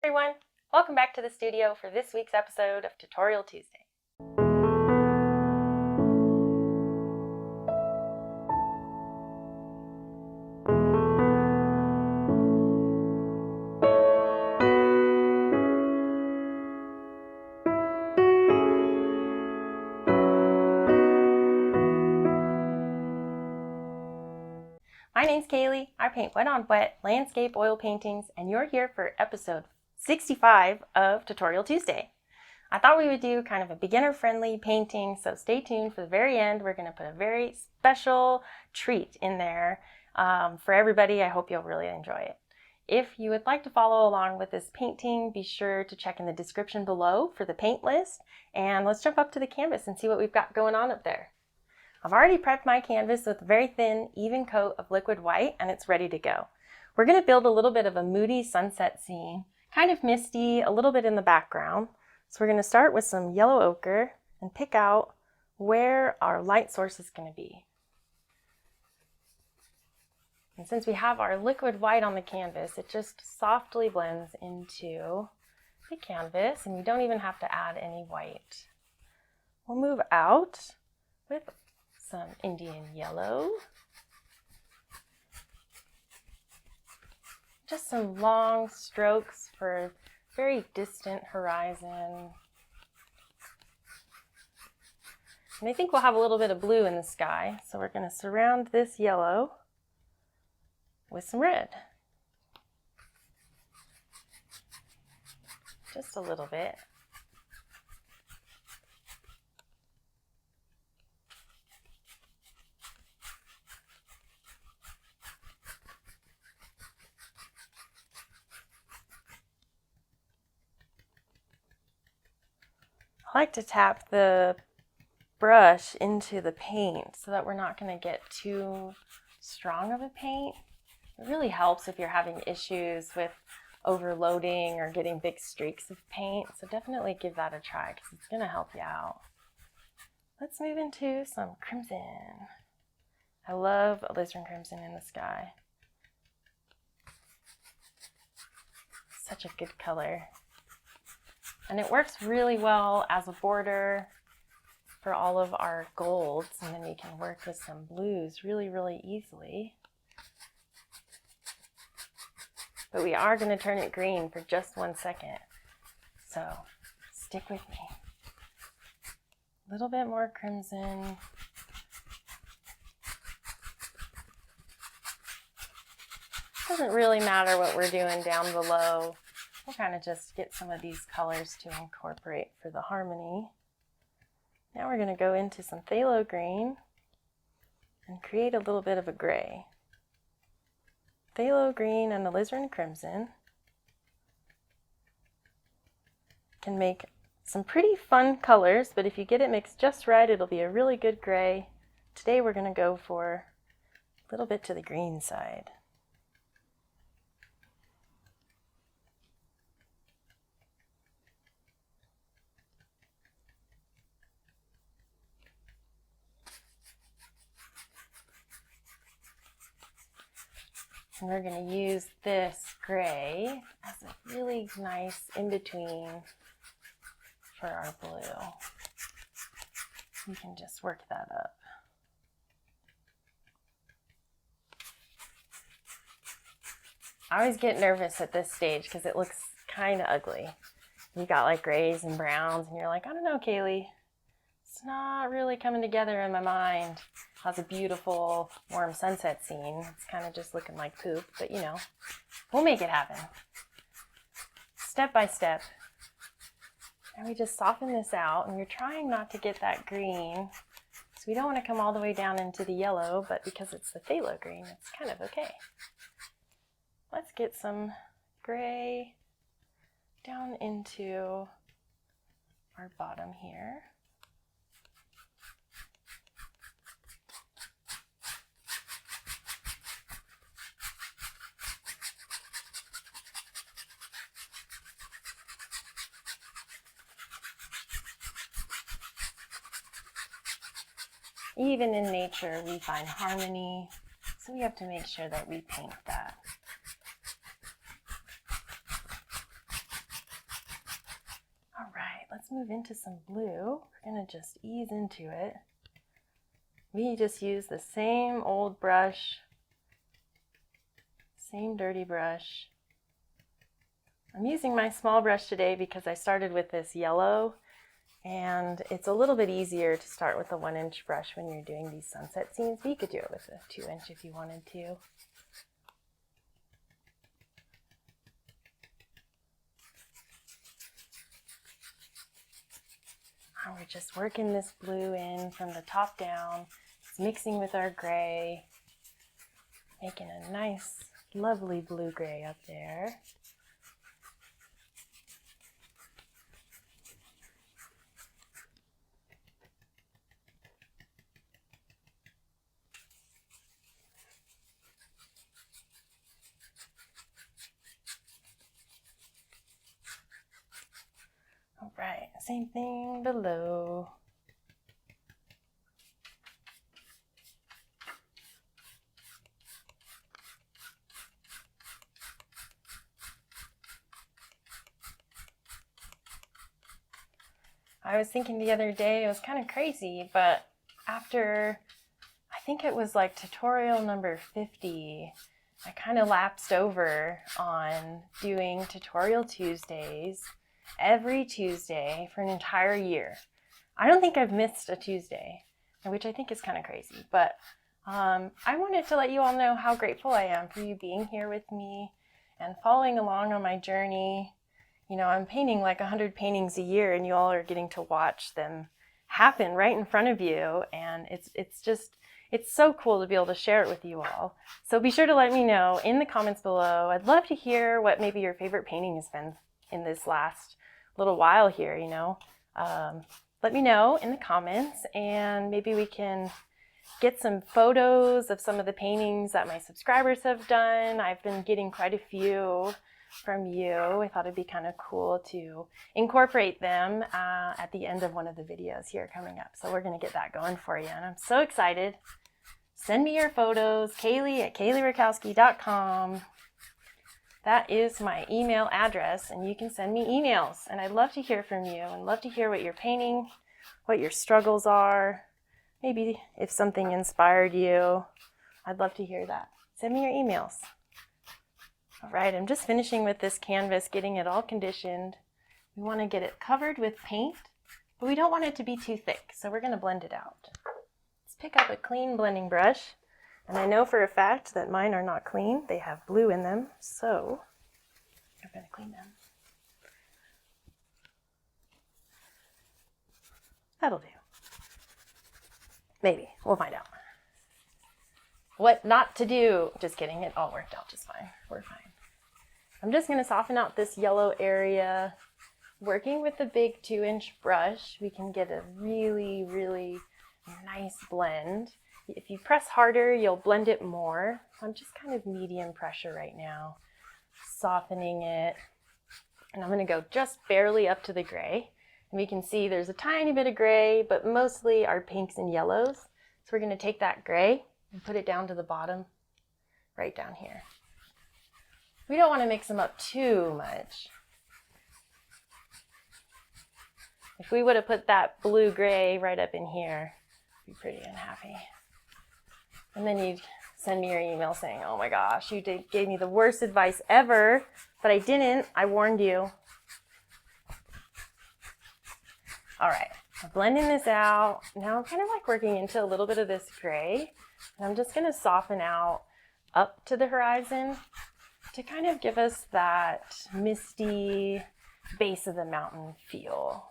Everyone, welcome back to the studio for this week's episode of Tutorial Tuesday. My name's Kaylee. I paint wet on wet landscape oil paintings, and you're here for episode 65 of Tutorial Tuesday. I thought we would do kind of a beginner-friendly painting, so stay tuned for the very end. We're going to put a very special treat in there for everybody. I hope you'll really enjoy it. If you would like to follow along with this painting, be sure to check in the description below for the paint list, and let's jump up to the canvas and see what we've got going on up there. I've already prepped my canvas with a very thin, even coat of liquid white, and it's ready to go. We're going to build a little bit of a moody sunset scene, kind of misty, a little bit in the background. So we're going to start with some yellow ochre and pick out where our light source is going to be. And since we have our liquid white on the canvas, it just softly blends into the canvas, and you don't even have to add any white. We'll move out with some Indian yellow. Just some long strokes for very distant horizon. And I think we'll have a little bit of blue in the sky, so we're going to surround this yellow with some red. Just a little bit. I like to tap the brush into the paint so that we're not going to get too strong of a paint. It really helps if you're having issues with overloading or getting big streaks of paint, so definitely give that a try because it's going to help you out. Let's move into some crimson. I love alizarin crimson in the sky. Such a good color. And it works really well as a border for all of our golds, and then we can work with some blues really, really easily. But we are going to turn it green for just 1 second, so stick with me. A little bit more crimson. Doesn't really matter what we're doing down below. We'll kind of just get some of these colors to incorporate for the harmony. Now we're going to go into some phthalo green and create a little bit of a gray. Phthalo green and alizarin crimson can make some pretty fun colors, but if you get it mixed just right, it'll be a really good gray. Today we're going to go for a little bit to the green side. And we're going to use this gray as a really nice in-between for our blue. We can just work that up. I always get nervous at this stage because it looks kind of ugly. You got like grays and browns and you're like, I don't know, Kaylee. It's not really coming together in my mind. Has a beautiful warm sunset scene. It's kind of just looking like poop, but you know, we'll make it happen. Step by step. And we just soften this out, and we're trying not to get that green. So we don't want to come all the way down into the yellow, but because it's the phthalo green, it's kind of okay. Let's get some gray down into our bottom here. Even in nature, we find harmony, so we have to make sure that we paint that. let's move into some blue. We're gonna just ease into it. We just use the same old brush, same dirty brush. I'm using my small brush today because I started with this yellow, and it's a little bit easier to start with a 1-inch brush when you're doing these sunset scenes, but you could do it with a 2-inch if you wanted to. And we're just working this blue in from the top down. It's mixing with our gray, making a nice, lovely blue-gray up there. All right, same thing below. I was thinking the other day, it was kind of crazy, but after, I think it was like tutorial number 50, I kind of lapsed over on doing tutorial Tuesdays every Tuesday for an entire year. I don't think I've missed a Tuesday, which I think is kind of crazy, but I wanted to let you all know how grateful I am for you being here with me and following along on my journey. You know, I'm painting like 100 paintings a year, and you all are getting to watch them happen right in front of you, and it's so cool to be able to share it with you all. So be sure to let me know in the comments below. I'd love to hear what maybe your favorite painting has been in this last little while here, you know. Let me know in the comments, and maybe we can get some photos of some of the paintings that my subscribers have done. I've been getting quite a few from you. I thought it'd be kind of cool to incorporate them at the end of one of the videos here coming up. So we're going to get that going for you, and I'm so excited. Send me your photos, Kaylee@KayleeRakowski.com. That is my email address, and you can send me emails, and I'd love to hear from you and love to hear what you're painting, what your struggles are, maybe if something inspired you. I'd love to hear that. Send me your emails. All right, I'm just finishing with this canvas, getting it all conditioned. We want to get it covered with paint, but we don't want it to be too thick, so we're going to blend it out. Let's pick up a clean blending brush, and I know for a fact that mine are not clean. They have blue in them, so I'm going to clean them. That'll do. Maybe. We'll find out. What not to do. Just kidding. It all worked out just fine. We're fine. I'm just going to soften out this yellow area. Working with the big 2-inch brush, we can get a really, really nice blend. If you press harder, you'll blend it more. I'm just kind of medium pressure right now, softening it. And I'm going to go just barely up to the gray. And we can see there's a tiny bit of gray, but mostly our pinks and yellows. So we're going to take that gray and put it down to the bottom, right down here. We don't want to mix them up too much. If we would have put that blue-gray right up in here, I'd be pretty unhappy. And then you'd send me your email saying, oh my gosh, you gave me the worst advice ever, but I didn't. I warned you. All right, I'm blending this out. Now I'm kind of like working into a little bit of this gray. And I'm just going to soften out up to the horizon to kind of give us that misty base of the mountain feel.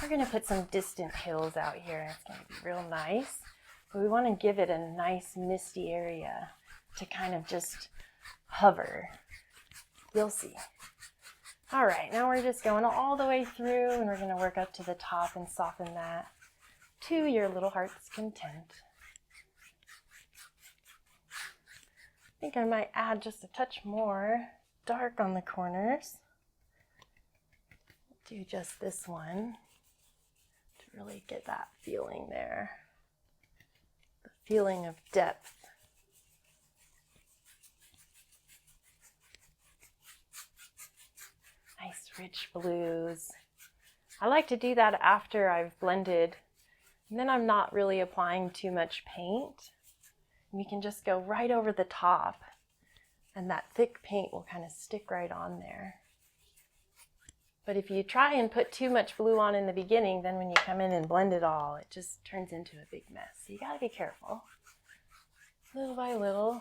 We're going to put some distant hills out here. It's going to be real nice. But we want to give it a nice misty area to kind of just hover. You'll see. All right, now we're just going all the way through, and we're going to work up to the top and soften that to your little heart's content. I think I might add just a touch more dark on the corners. Do just this one to really get that feeling there. The feeling of depth. rich blues. I like to do that after I've blended, and then I'm not really applying too much paint. And you can just go right over the top, and that thick paint will kind of stick right on there. But if you try and put too much blue on in the beginning, then when you come in and blend it all, it just turns into a big mess. So you gotta be careful, little by little.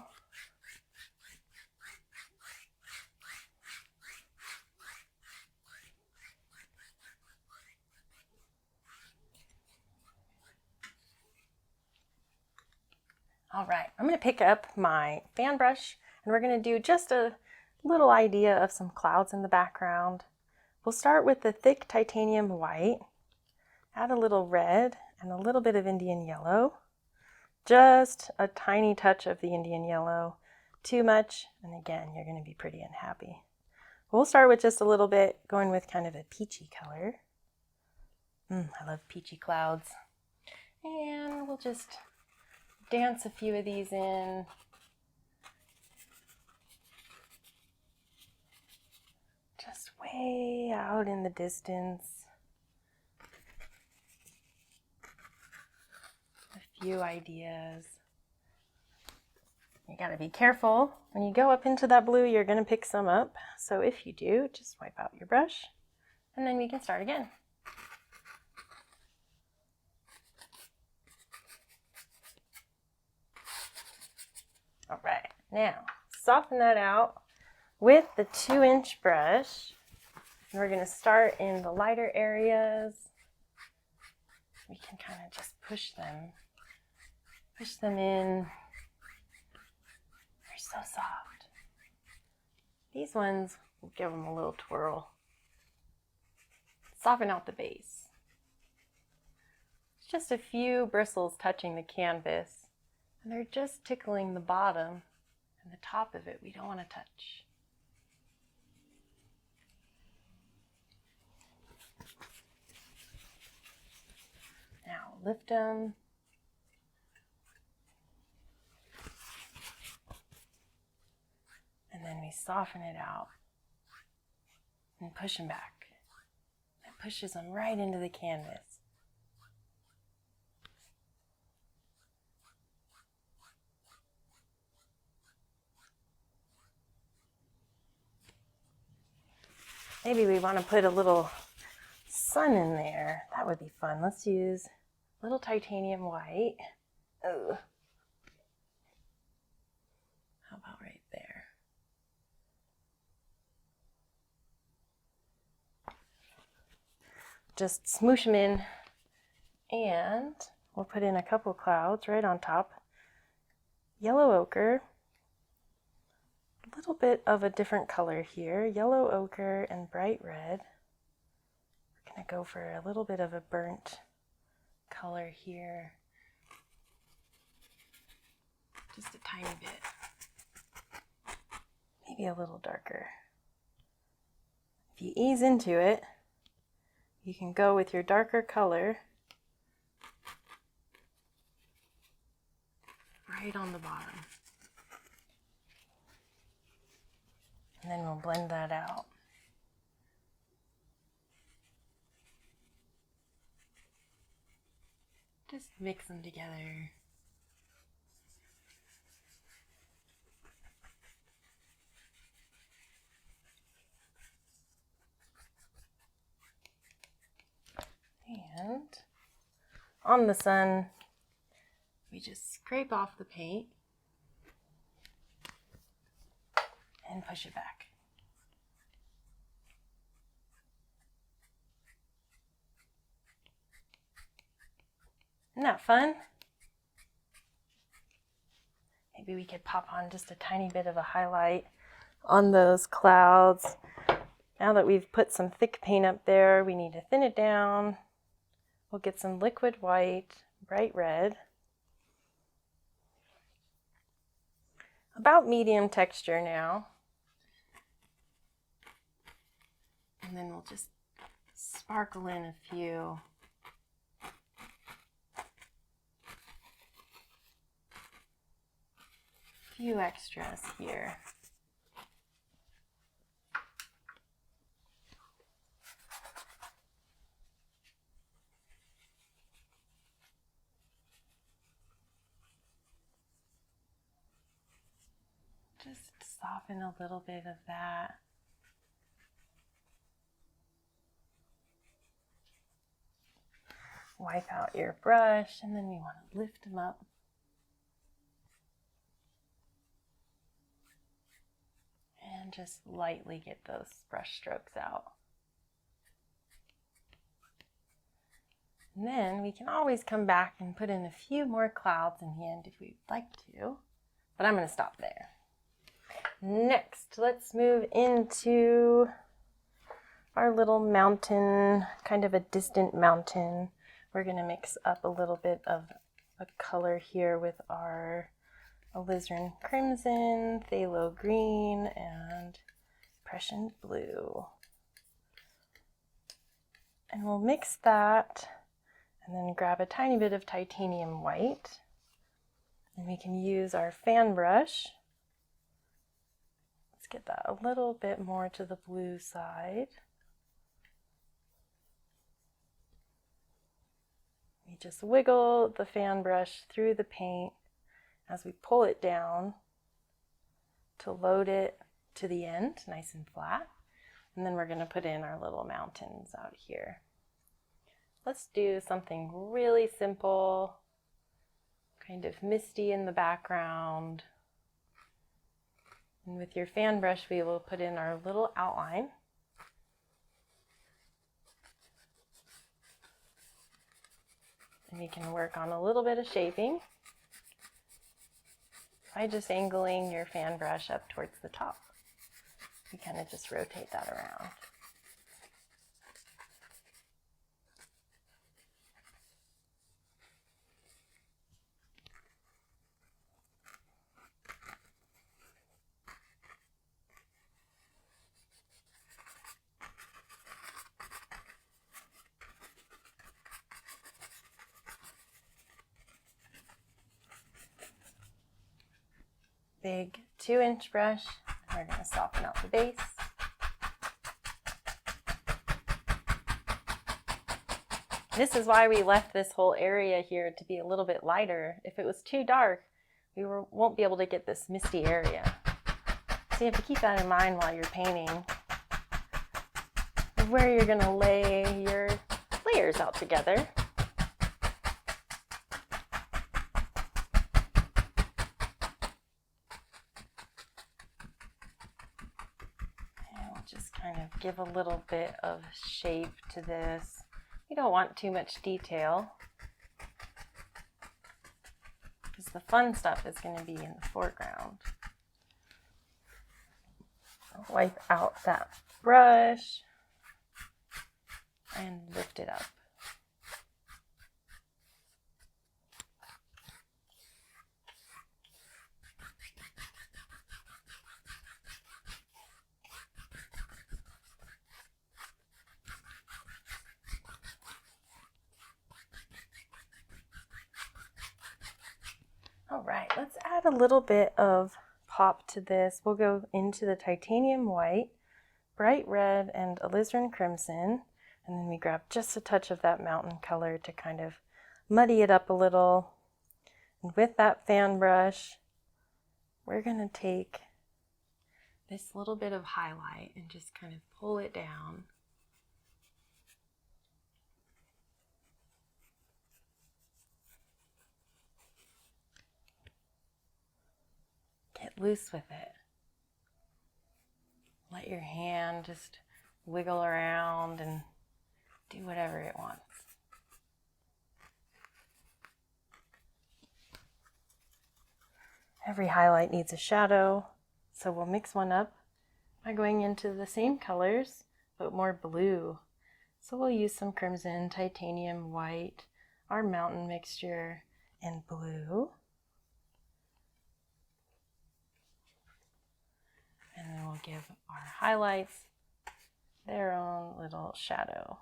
All right, I'm going to pick up my fan brush and we're going to do just a little idea of some clouds in the background. We'll start with the thick titanium white, add a little red and a little bit of Indian yellow, just a tiny touch of the Indian yellow. Too much, and again, you're going to be pretty unhappy. We'll start with just a little bit, going with kind of a peachy color. I love peachy clouds. And we'll just dance a few of these in. Just way out in the distance. A few ideas. You gotta be careful. When you go up into that blue, you're gonna pick some up. So if you do, just wipe out your brush and then we can start again. All right, now soften that out with the 2-inch brush. And we're going to start in the lighter areas. We can kind of just push them in. They're so soft. These ones, we'll give them a little twirl. Soften out the base. It's just a few bristles touching the canvas. And they're just tickling the bottom, and the top of it we don't want to touch. Now lift them. And then we soften it out and push them back. It pushes them right into the canvas. Maybe we want to put a little sun in there. That would be fun. Let's use a little titanium white. Oh. How about right there? Just smoosh them in, and we'll put in a couple clouds right on top. Yellow ochre. A little bit of a different color here, yellow ochre and bright red. We're going to go for a little bit of a burnt color here. Just a tiny bit. Maybe a little darker. If you ease into it, you can go with your darker color right on the bottom. And then we'll blend that out. Just mix them together. And on the sun, we just scrape off the paint and push it back. Isn't that fun? Maybe we could pop on just a tiny bit of a highlight on those clouds. Now that we've put some thick paint up there, we need to thin it down. We'll get some liquid white, bright red. About medium texture now. And then we'll just sparkle in a few extras here. Just soften a little bit of that. Wipe out your brush, and then we want to lift them up. And just lightly get those brush strokes out. And then we can always come back and put in a few more clouds in the end if we'd like to, but I'm going to stop there. Next, let's move into our little mountain, kind of a distant mountain. We're going to mix up a little bit of a color here with our alizarin crimson, phthalo green, and Prussian blue. And we'll mix that and then grab a tiny bit of titanium white. And we can use our fan brush. Let's get that a little bit more to the blue side. We just wiggle the fan brush through the paint as we pull it down to load it to the end, nice and flat. And then we're going to put in our little mountains out here. Let's do something really simple, kind of misty in the background. And with your fan brush, we will put in our little outline. And you can work on a little bit of shaping by just angling your fan brush up towards the top. You kind of just rotate that around. Big 2-inch brush. We're going to soften out the base. This is why we left this whole area here to be a little bit lighter. If it was too dark, we won't be able to get this misty area. So you have to keep that in mind while you're painting, where you're going to lay your layers out together. Just kind of give a little bit of shape to this. You don't want too much detail because the fun stuff is going to be in the foreground. Wipe out that brush and lift it up. All right, let's add a little bit of pop to this. We'll go into the titanium white, bright red, and alizarin crimson, and then we grab just a touch of that mountain color to kind of muddy it up a little. And with that fan brush, we're going to take this little bit of highlight and just kind of pull it down. Get loose with it. Let your hand just wiggle around and do whatever it wants. Every highlight needs a shadow, so we'll mix one up by going into the same colors, but more blue. So we'll use some crimson, titanium white, our mountain mixture, and blue. And then we'll give our highlights their own little shadow.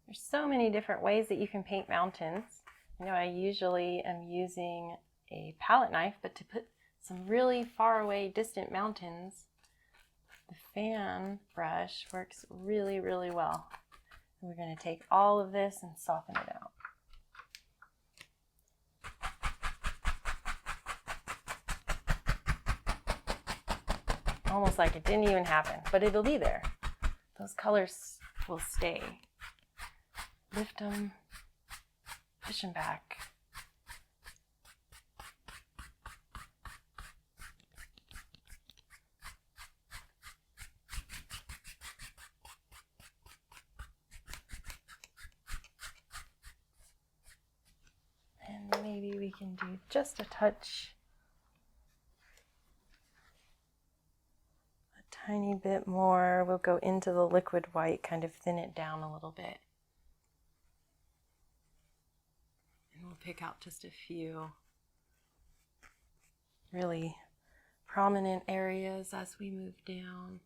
There's so many different ways that you can paint mountains. You know, I usually am using a palette knife, but to put some really far away, distant mountains, the fan brush works really, really well. And we're going to take all of this and soften it out. almost like it didn't even happen, but it'll be there. Those colors will stay. Lift them, push them back. And maybe we can do just a touch. Tiny bit more. We'll go into the liquid white, kind of thin it down a little bit. And we'll pick out just a few really prominent areas as we move down.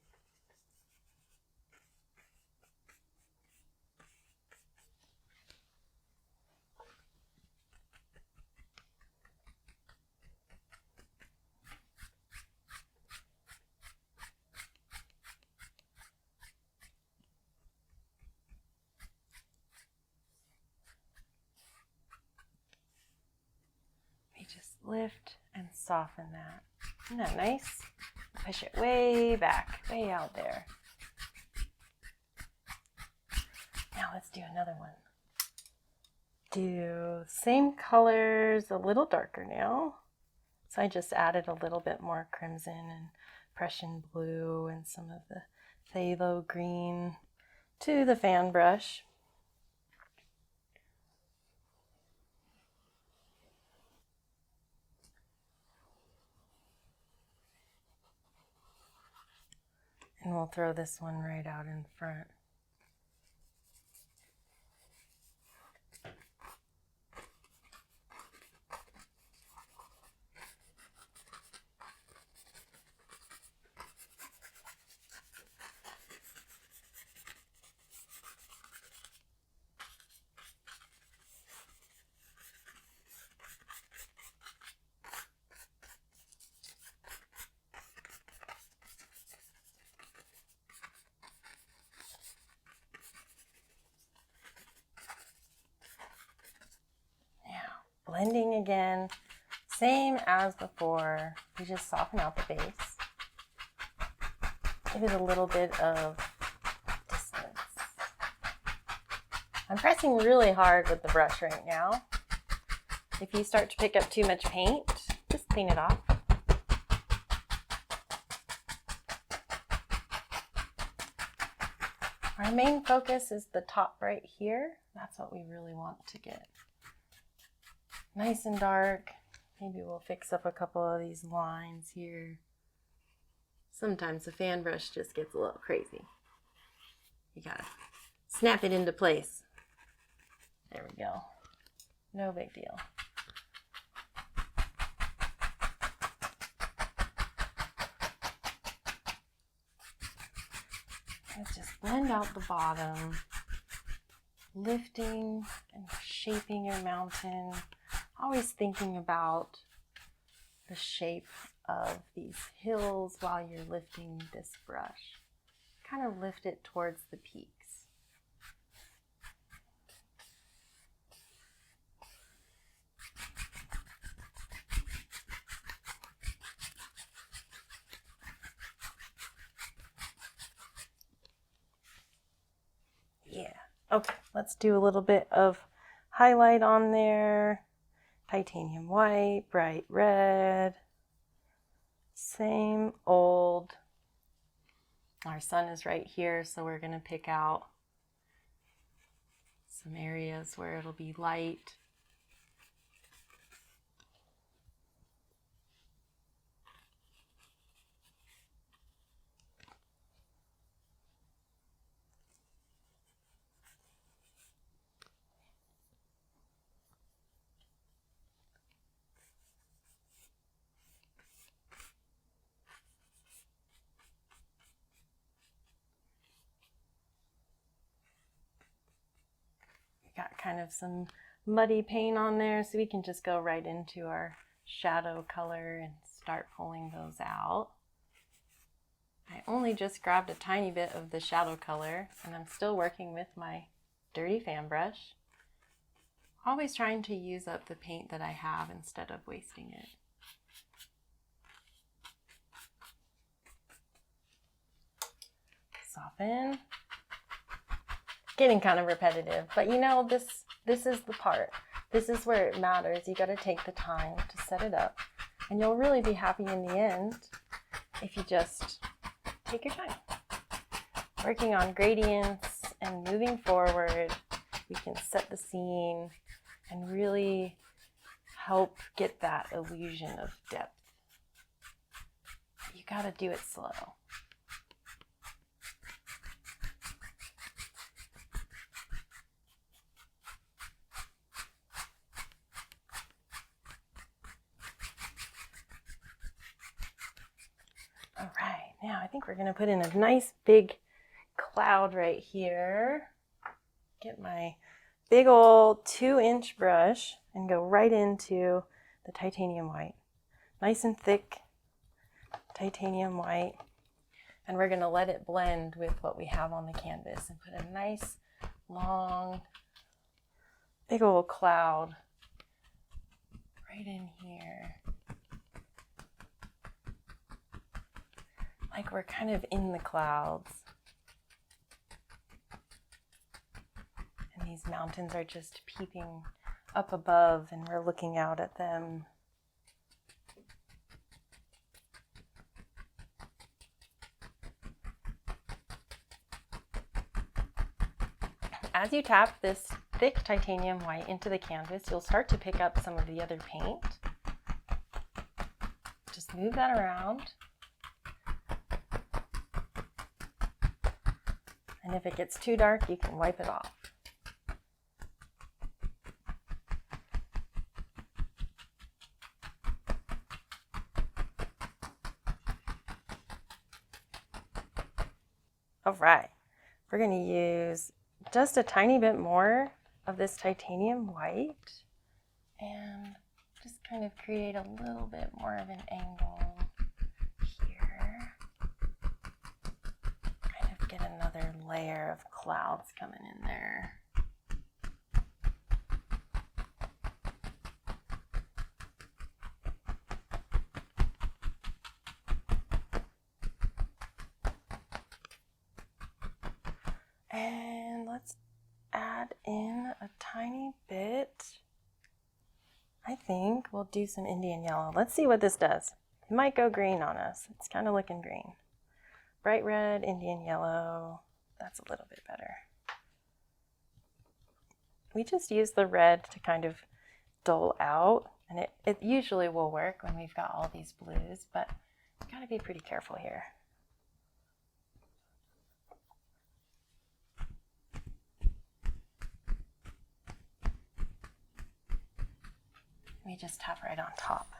Just lift and soften that. Isn't that nice? Push it way back, way out there. Now let's do another one. Do same colors, a little darker now. So I just added a little bit more crimson and Prussian blue and some of the phthalo green to the fan brush. And we'll throw this one right out in front. Blending again, same as before. We just soften out the base. Give it a little bit of distance. I'm pressing really hard with the brush right now. If you start to pick up too much paint, just clean it off. Our main focus is the top right here. That's what we really want to get nice and dark. Maybe we'll fix up a couple of these lines here. Sometimes the fan brush just gets a little crazy. You gotta snap it into place. There we go. No big deal. Let's just blend out the bottom, lifting and shaping your mountain. Always thinking about the shape of these hills while you're lifting this brush. Kind of lift it towards the peaks. Yeah, okay, let's do a little bit of highlight on there. Titanium white, bright red, same old. Our sun is right here, so we're going to pick out some areas where it'll be light. Got kind of some muddy paint on there, so we can just go right into our shadow color and start pulling those out. I only just grabbed a tiny bit of the shadow color, and I'm still working with my dirty fan brush. Always trying to use up the paint that I have instead of wasting it. Soften. Getting kind of repetitive, but you know, this is the part. This is where it matters. You got to take the time to set it up, and you'll really be happy in the end if you just take your time. Working on gradients and moving forward, we can set the scene and really help get that illusion of depth. You got to do it slow. All right, now I think we're going to put in a nice big cloud right here. Get my big old 2-inch brush and go right into the titanium white. Nice and thick titanium white. And we're going to let it blend with what we have on the canvas and put a nice long big old cloud right in here. Like we're kind of in the clouds. And these mountains are just peeping up above and we're looking out at them. As you tap this thick titanium white into the canvas, you'll start to pick up some of the other paint. Just move that around. And if it gets too dark, you can wipe it off. All right, we're going to use just a tiny bit more of this titanium white and just kind of create a little bit more of an angle here. Kind of get another layer of clouds coming in there. And let's add in a tiny bit. I think we'll do some Indian yellow. Let's see what this does. It might go green on us. It's kind of looking green. Bright red, Indian yellow. That's a little bit better. We just use the red to kind of dull out, and it usually will work when we've got all these blues, but you gotta be pretty careful here. We just tap right on top.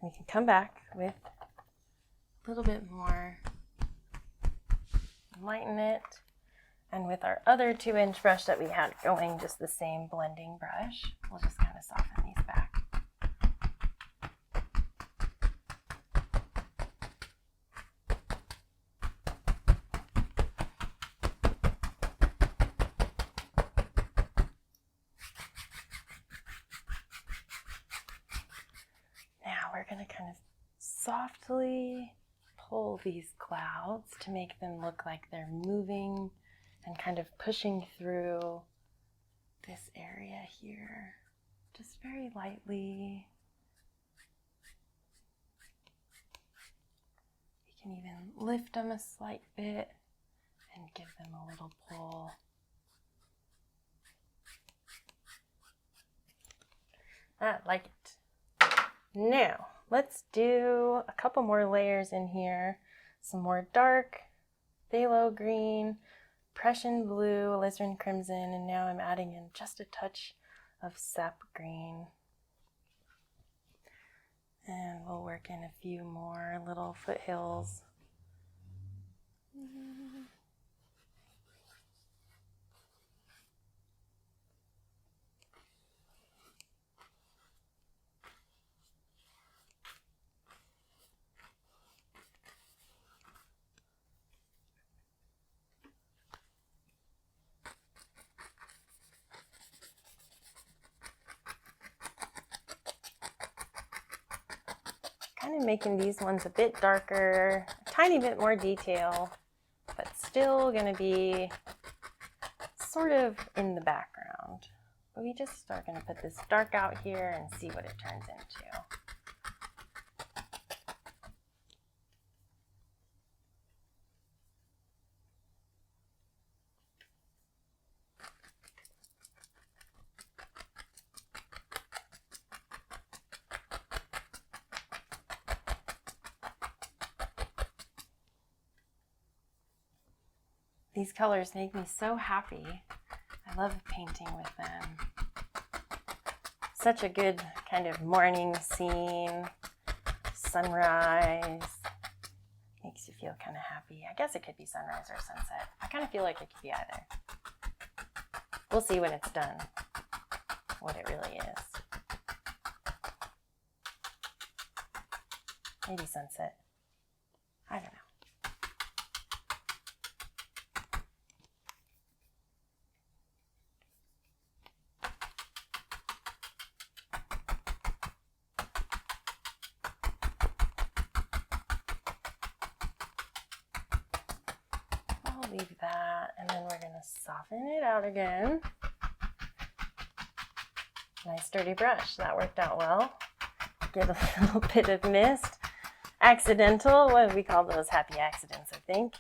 We can come back with a little bit more, lighten it, and with our other 2-inch brush that we had going, just the same blending brush, we'll just kind of soften these back. We're going to kind of softly pull these clouds to make them look like they're moving and kind of pushing through this area here, just very lightly. You can even lift them a slight bit and give them a little pull. I like it. Now, let's do a couple more layers in here. Some more dark phthalo green, Prussian blue, alizarin crimson, and now I'm adding in just a touch of sap green. And we'll work in a few more little foothills. Kind of making these ones a bit darker, a tiny bit more detail, but still still going to be sort of in the background. But we just are going to put this dark out here and see what it turns into. These colors make me so happy. I love painting with them. Such a good kind of morning scene, sunrise. Makes you feel kind of happy. I guess it could be sunrise or sunset. I kind of feel like it could be either. We'll see when it's done what it really is. Maybe sunset. I don't know. Leave that, and then we're going to soften it out again. Nice sturdy brush. That worked out well. Get a little bit of mist. Accidental. What do we call those? Happy accidents, I think.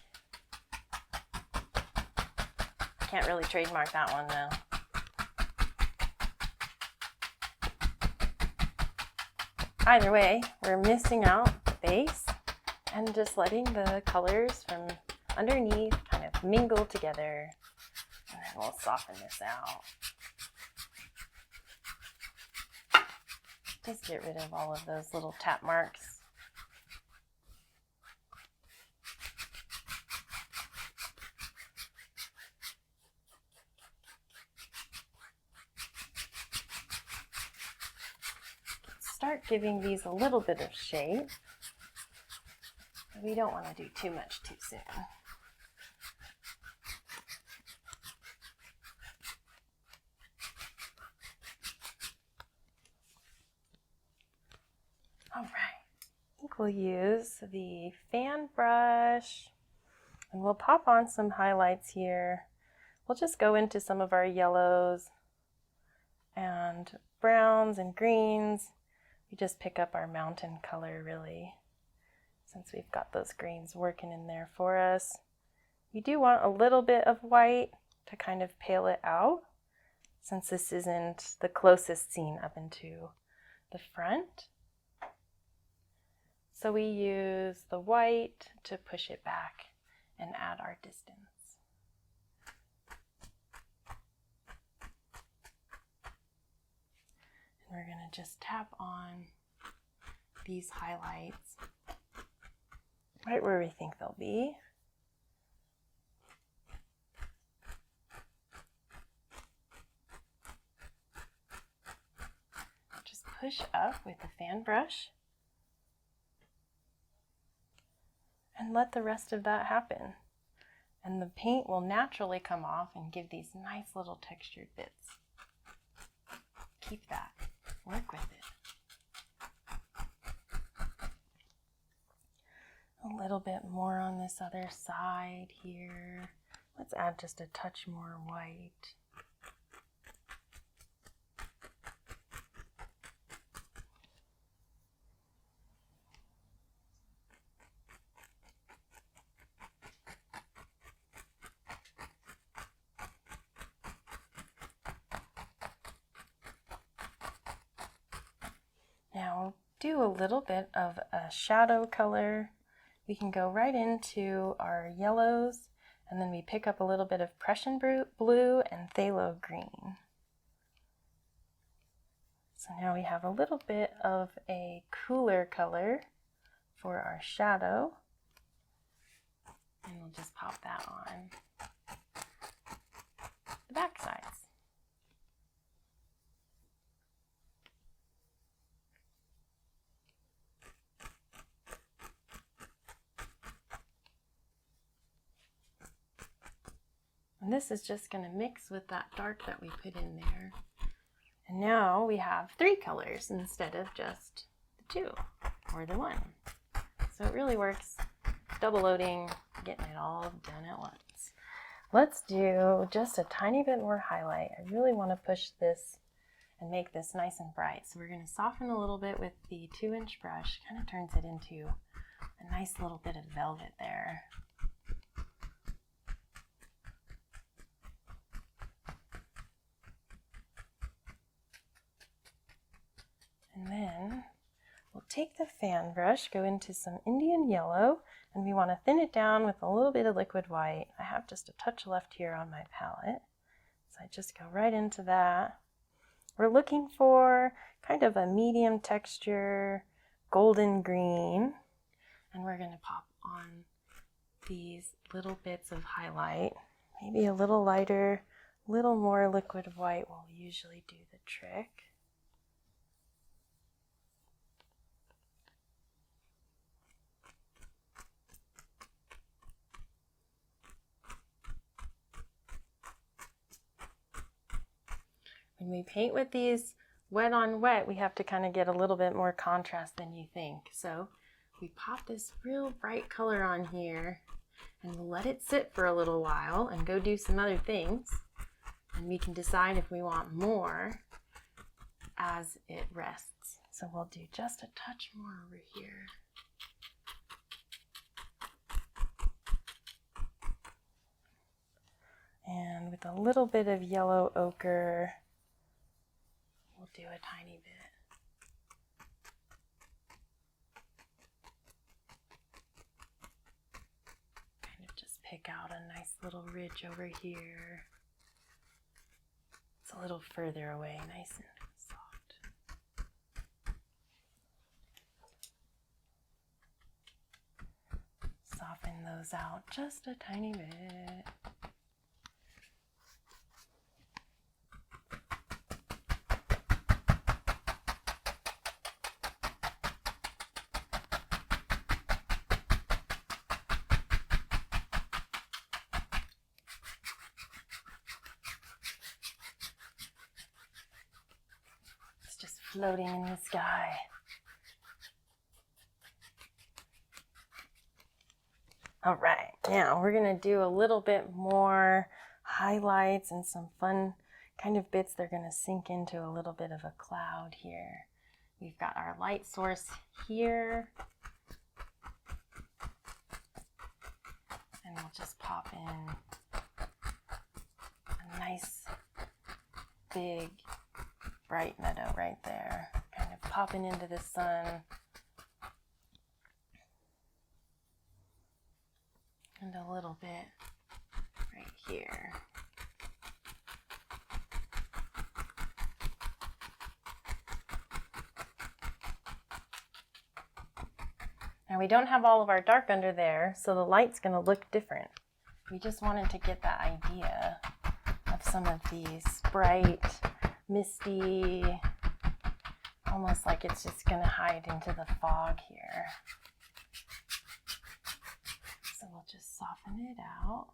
Can't really trademark that one though. Either way, we're misting out the base and just letting the colors from underneath kind of mingle together, and then we'll soften this out. Just get rid of all of those little tap marks. Start giving these a little bit of shape. We don't want to do too much too soon. All right, I think we'll use the fan brush and we'll pop on some highlights here. We'll just go into some of our yellows and browns and greens. We just pick up our mountain color really, since we've got those greens working in there for us. We do want a little bit of white to kind of pale it out, since this isn't the closest scene up into the front. So we use the white to push it back and add our distance. And we're going to just tap on these highlights right where we think they'll be. Just push up with the fan brush and let the rest of that happen. And the paint will naturally come off and give these nice little textured bits. Keep that. Work with it. A little bit more on this other side here. Let's add just a touch more white. Now do a little bit of a shadow color. We can go right into our yellows, and then we pick up a little bit of Prussian blue and phthalo green. So now we have a little bit of a cooler color for our shadow, and we'll just pop that on the back sides. And this is just going to mix with that dark that we put in there. And now we have 3 colors instead of just the 2 or the 1. So it really works double loading, getting it all done at once. Let's do just a tiny bit more highlight. I really want to push this and make this nice and bright. So we're going to soften a little bit with the 2-inch brush. Kind of turns it into a nice little bit of velvet there. And then we'll take the fan brush, go into some Indian yellow, and we want to thin it down with a little bit of liquid white. I have just a touch left here on my palette, so I just go right into that. We're looking for kind of a medium texture, golden green, and we're going to pop on these little bits of highlight. Maybe a little lighter, a little more liquid white will usually do the trick. When we paint with these wet on wet, we have to kind of get a little bit more contrast than you think. So we pop this real bright color on here and we'll let it sit for a little while and go do some other things. And we can decide if we want more as it rests. So we'll do just a touch more over here. And with a little bit of yellow ochre, we'll do a tiny bit. Kind of just pick out a nice little ridge over here. It's a little further away, nice and soft. Soften those out just a tiny bit. Floating in the sky. All right, now we're gonna do a little bit more highlights and some fun kind of bits. They're gonna sink into a little bit of a cloud here. We've got our light source here. And we'll just pop in a nice big bright meadow right there, kind of popping into the sun. And a little bit right here. Now we don't have all of our dark under there, so the light's going to look different. We just wanted to get that idea of some of these bright, misty, almost like it's just going to hide into the fog here. So we'll just soften it out.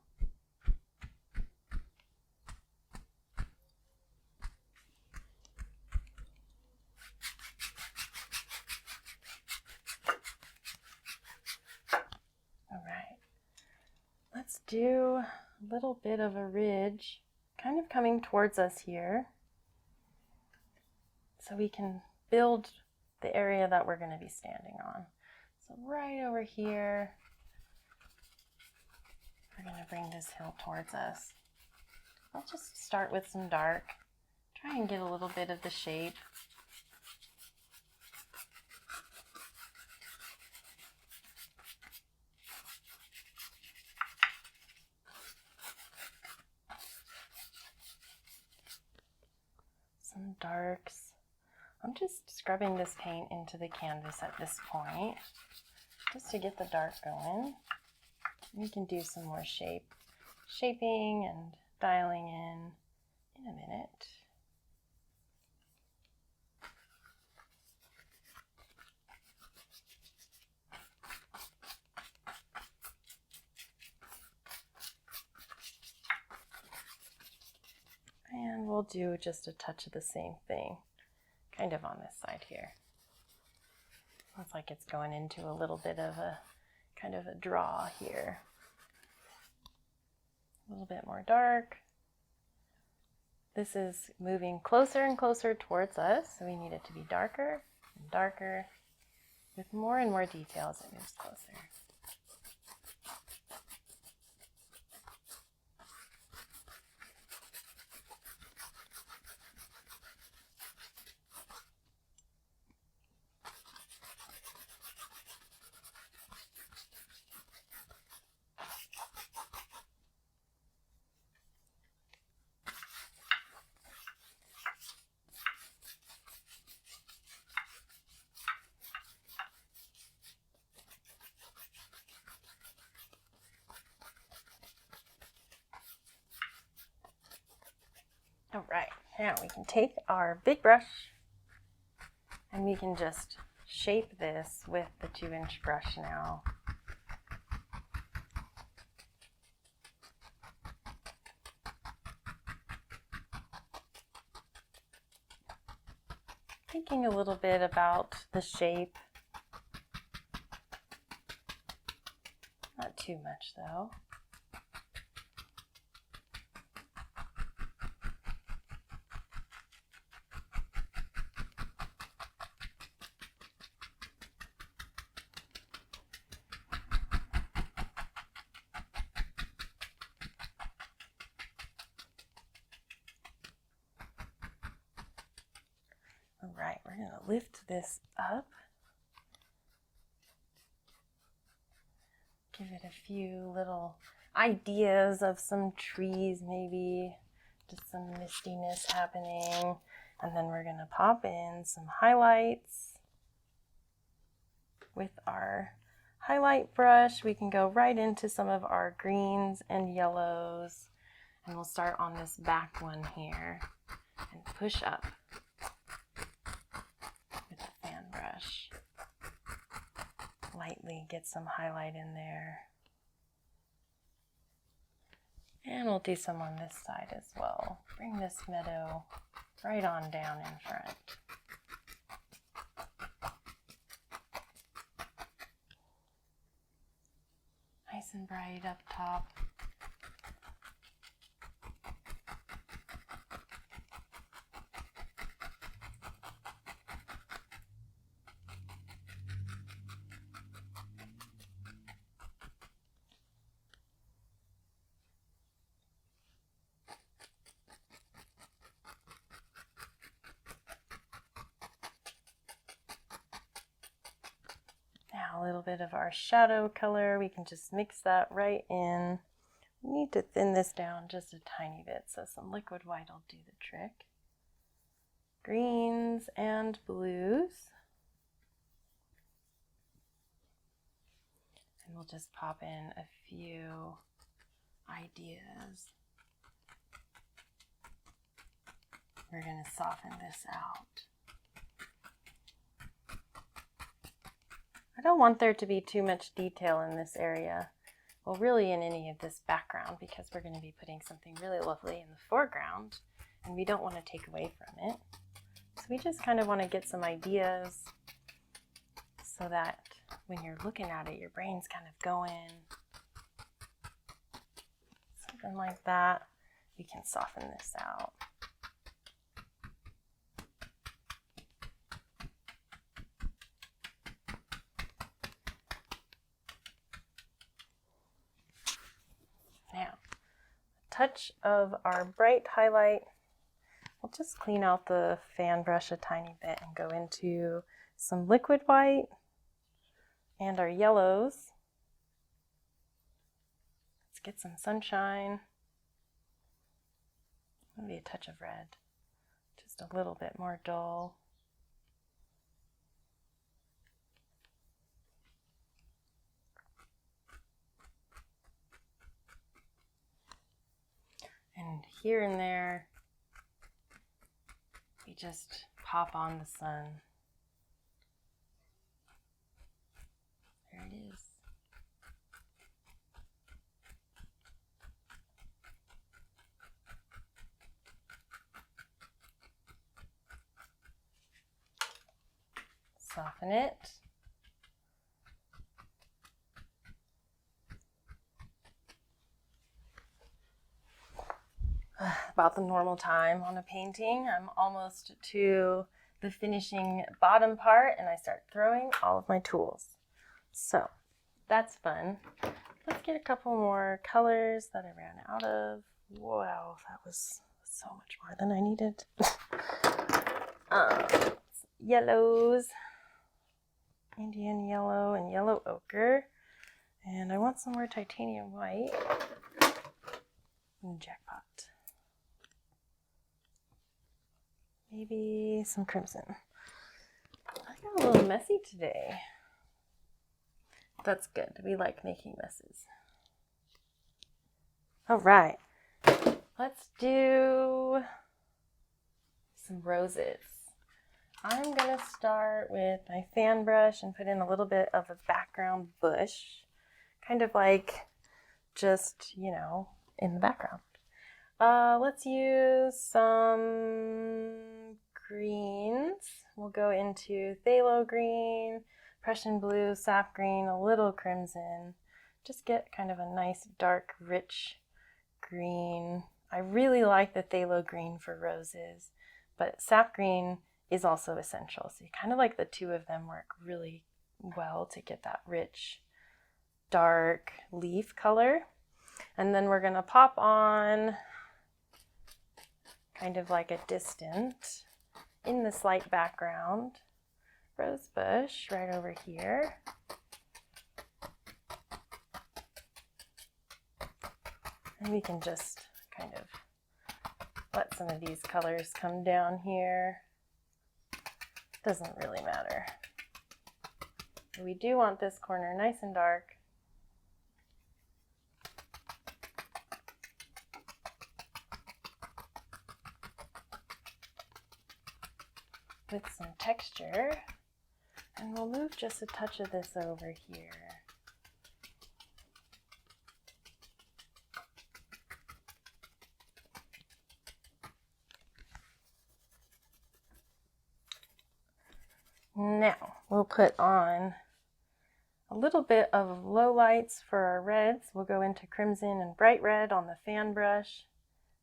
All right, let's do a little bit of a ridge kind of coming towards us here, so we can build the area that we're going to be standing on. So right over here, we're going to bring this hill towards us. I'll just start with some dark, try and get a little bit of the shape. Some darks. I'm just scrubbing this paint into the canvas at this point, just to get the dark going. We can do some more shaping and dialing in a minute. And we'll do just a touch of the same thing, kind of on this side here. Looks like it's going into a little bit of a kind of a draw here. A little bit more dark. This is moving closer and closer towards us, so we need it to be darker and darker with more and more detail as it moves closer. All right, now we can take our big brush and we can just shape this with the 2-inch brush now. Thinking a little bit about the shape. Not too much though. All right, we're going to lift this up. Give it a few little ideas of some trees, maybe just some mistiness happening. And then we're going to pop in some highlights. With our highlight brush, we can go right into some of our greens and yellows. And we'll start on this back one here and push up with the fan brush. Lightly get some highlight in there. And we'll do some on this side as well. Bring this meadow right on down in front. Nice and bright up top. Now a little bit of our shadow color, we can just mix that right in. We need to thin this down just a tiny bit, so some liquid white will do the trick. Greens and blues. And we'll just pop in a few ideas. We're going to soften this out. I don't want there to be too much detail in this area. Well, really in any of this background, because we're going to be putting something really lovely in the foreground, and we don't want to take away from it. So we just kind of want to get some ideas so that when you're looking at it, your brain's kind of going. Something like that. We can soften this out. Now, a touch of our bright highlight. We'll just clean out the fan brush a tiny bit and go into some liquid white and our yellows. Let's get some sunshine. Maybe a touch of red, just a little bit more dull. And here and there, we just pop on the sun. There it is. Soften it. about the normal time on a painting. I'm almost to the finishing bottom part and I start throwing all of my tools. So that's fun. Let's get a couple more colors that I ran out of. Wow, that was so much more than I needed. Yellows, Indian yellow and yellow ochre. And I want some more titanium white. And jackpot. Maybe some crimson. I got a little messy today. That's good. We like making messes. All right. Let's do some roses. I'm going to start with my fan brush and put in a little bit of a background bush. Kind of like just, you know, in the background. Let's use some greens. We'll go into phthalo green, Prussian blue, sap green, a little crimson. Just get kind of a nice dark, rich green. I really like the phthalo green for roses, but sap green is also essential. So you kind of like the two of them work really well to get that rich, dark leaf color. And then we're going to pop on kind of like a distant, in the slight background, rose bush right over here. And we can just kind of let some of these colors come down here. Doesn't really matter. We do want this corner nice and dark. With some texture, and we'll move just a touch of this over here. Now we'll put on a little bit of low lights for our reds. We'll go into crimson and bright red on the fan brush,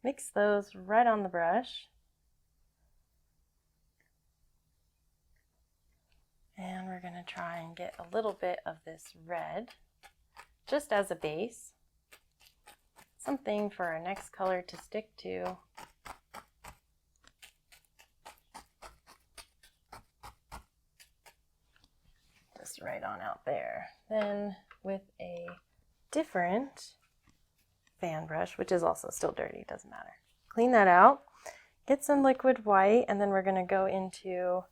mix those right on the brush. And we're going to try and get a little bit of this red, just as a base. Something for our next color to stick to. Just right on out there. Then with a different fan brush, which is also still dirty, doesn't matter. Clean that out, get some liquid white, and then we're going to go into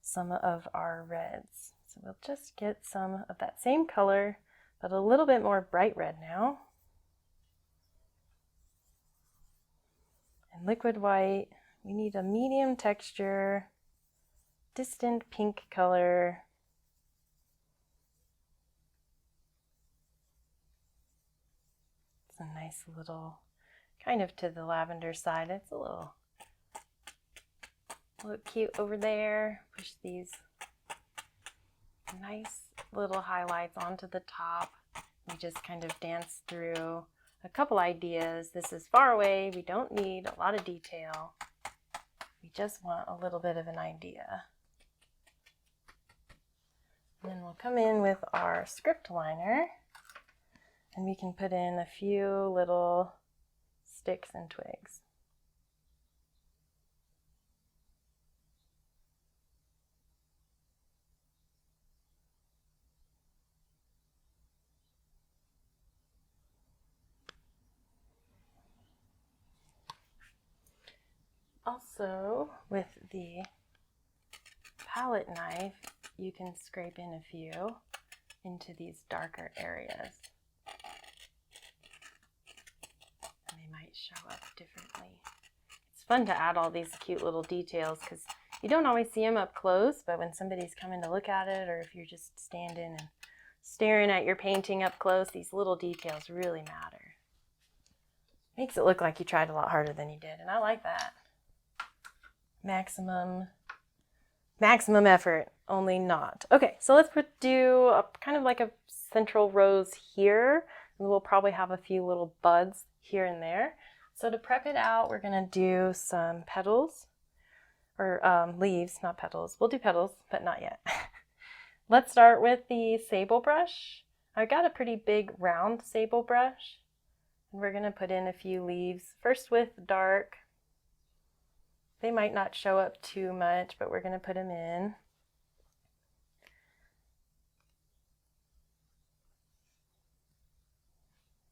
some of our reds. So we'll just get some of that same color, but a little bit more bright red now. And liquid white, we need a medium texture, distant pink color. It's a nice little, kind of to the lavender side. It's a little look cute over there. Push these nice little highlights onto the top. We just kind of dance through a couple ideas. This is far away. We don't need a lot of detail. We just want a little bit of an idea. And then we'll come in with our script liner and we can put in a few little sticks and twigs. Also, with the palette knife, you can scrape in a few into these darker areas. And they might show up differently. It's fun to add all these cute little details because you don't always see them up close, but when somebody's coming to look at it, or if you're just standing and staring at your painting up close, these little details really matter. Makes it look like you tried a lot harder than you did, and I like that. Maximum effort, only not. Okay, so let's do a kind of like a central rose here, and we'll probably have a few little buds here and there. So to prep it out, we're going to do some petals, or leaves, not petals. We'll do petals, but not yet. Let's start with the sable brush. I got a pretty big round sable brush, and we're going to put in a few leaves, first with dark. They might not show up too much, but we're going to put them in.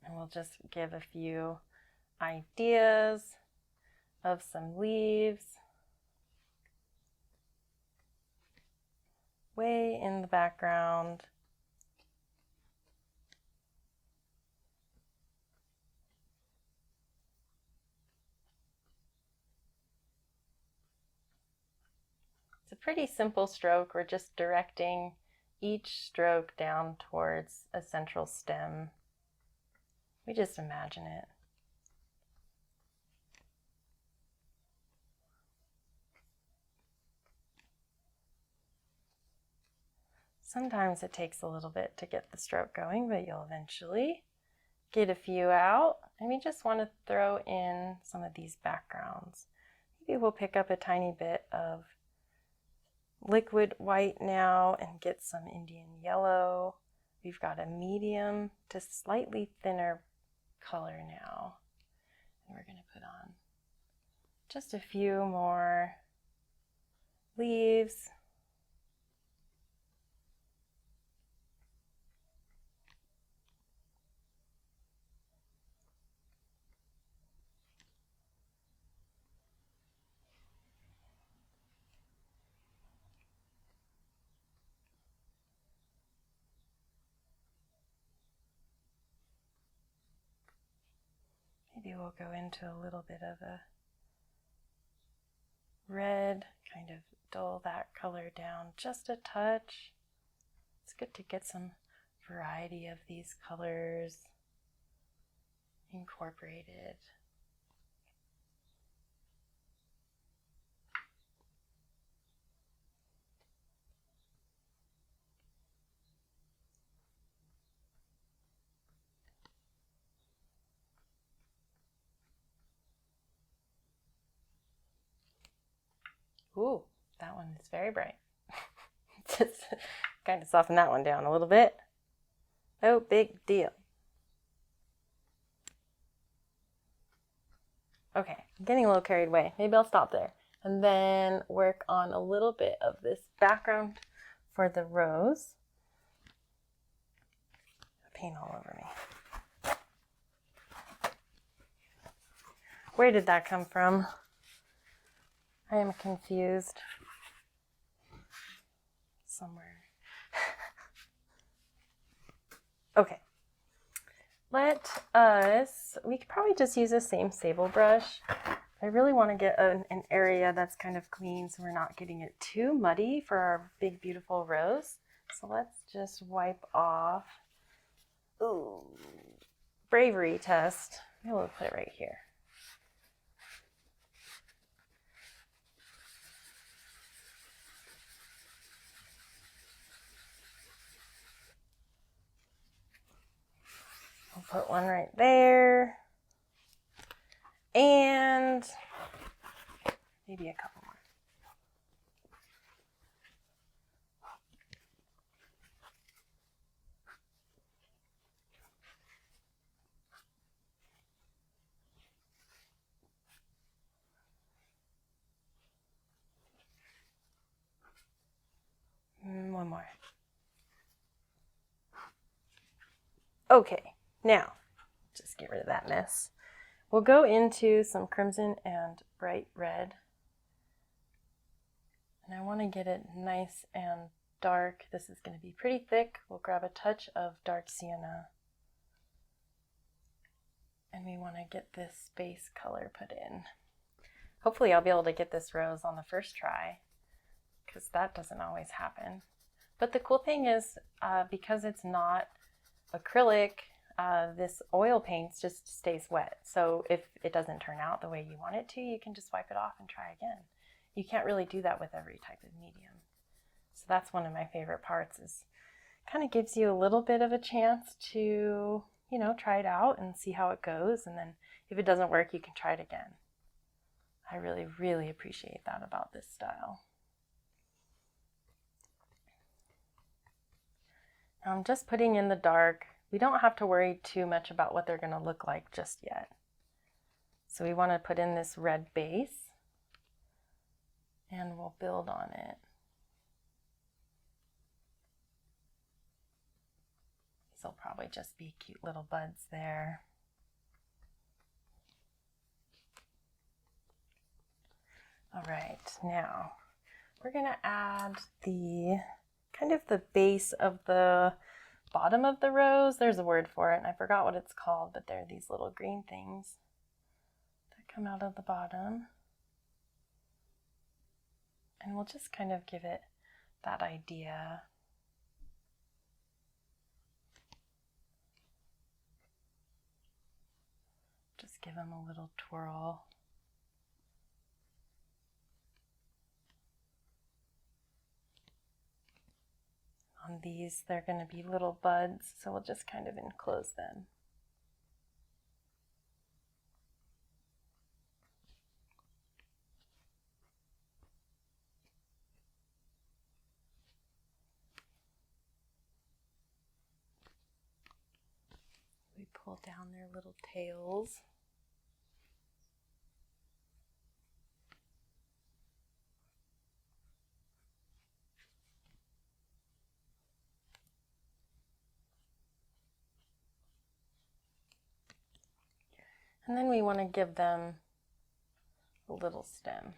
And we'll just give a few ideas of some leaves way in the background. It's a pretty simple stroke. We're just directing each stroke down towards a central stem. We just imagine it. Sometimes it takes a little bit to get the stroke going, but you'll eventually get a few out. And we just want to throw in some of these backgrounds. Maybe we'll pick up a tiny bit of liquid white now and get some Indian yellow. We've got a medium to slightly thinner color now. And we're going to put on just a few more leaves. Maybe we'll go into a little bit of a red, kind of dull that color down just a touch. It's good to get some variety of these colors incorporated. Ooh, that one is very bright. Just kind of soften that one down a little bit. No big deal. Okay, I'm getting a little carried away. Maybe I'll stop there and then work on a little bit of this background for the rose. Paint all over me. Where did that come from? I am confused. Somewhere. Okay. We could probably just use the same sable brush. I really want to get an area that's kind of clean so we're not getting it too muddy for our big, beautiful rose. So let's just wipe off. Ooh, bravery test. Maybe we'll put it right here. I'll put one right there. And maybe a couple more. One more. Okay, now just get rid of that mess. We'll go into some crimson and bright red. And I want to get it nice and dark. This is going to be pretty thick. We'll grab a touch of dark sienna. And we want to get this base color put in. Hopefully I'll be able to get this rose on the first try, because that doesn't always happen. But the cool thing is, because it's not acrylic, this oil paint just stays wet. So if it doesn't turn out the way you want it to, you can just wipe it off and try again. You can't really do that with every type of medium. So that's one of my favorite parts, is kind of gives you a little bit of a chance to, try it out and see how it goes. And then If it doesn't work, you can try it again. I really, really appreciate that about this style. Now I'm just putting in the dark. We don't have to worry too much about what they're going to look like just yet. So we want to put in this red base, and we'll build on it. These will probably just be cute little buds there. All right, now we're going to add the kind of the base of the bottom of the rose. There's a word for it, and I forgot what it's called, but they're these little green things that come out of the bottom. And we'll just kind of give it that idea. Just give them a little twirl. On these, they're going to be little buds, so we'll just kind of enclose them. We pull down their little tails. And then we want to give them a little stem.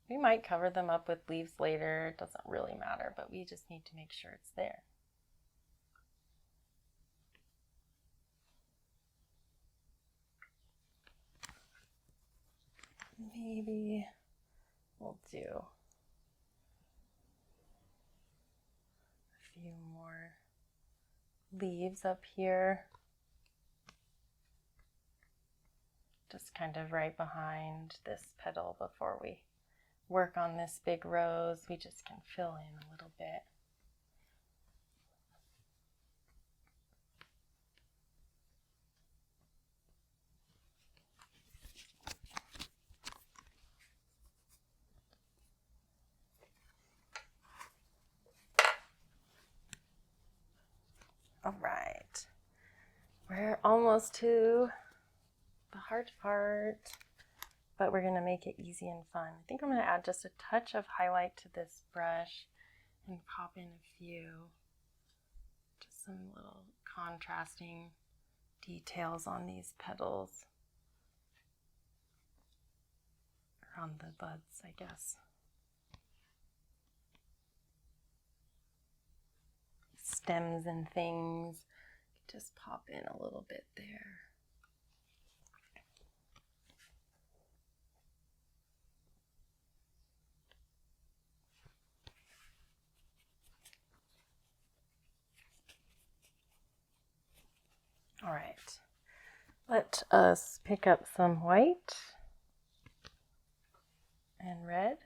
We might cover them up with leaves later, it doesn't really matter, but we just need to make sure it's there. Maybe we'll do a few more leaves up here, just kind of right behind this petal before we work on this big rose. We just can fill in a little bit. All right, we're almost to the hard part, but we're gonna make it easy and fun. I think I'm gonna add just a touch of highlight to this brush and pop in a few, just some little contrasting details on these petals, or on the buds, I guess. Stems and things, just pop in a little bit there. All right, let us pick up some white and red,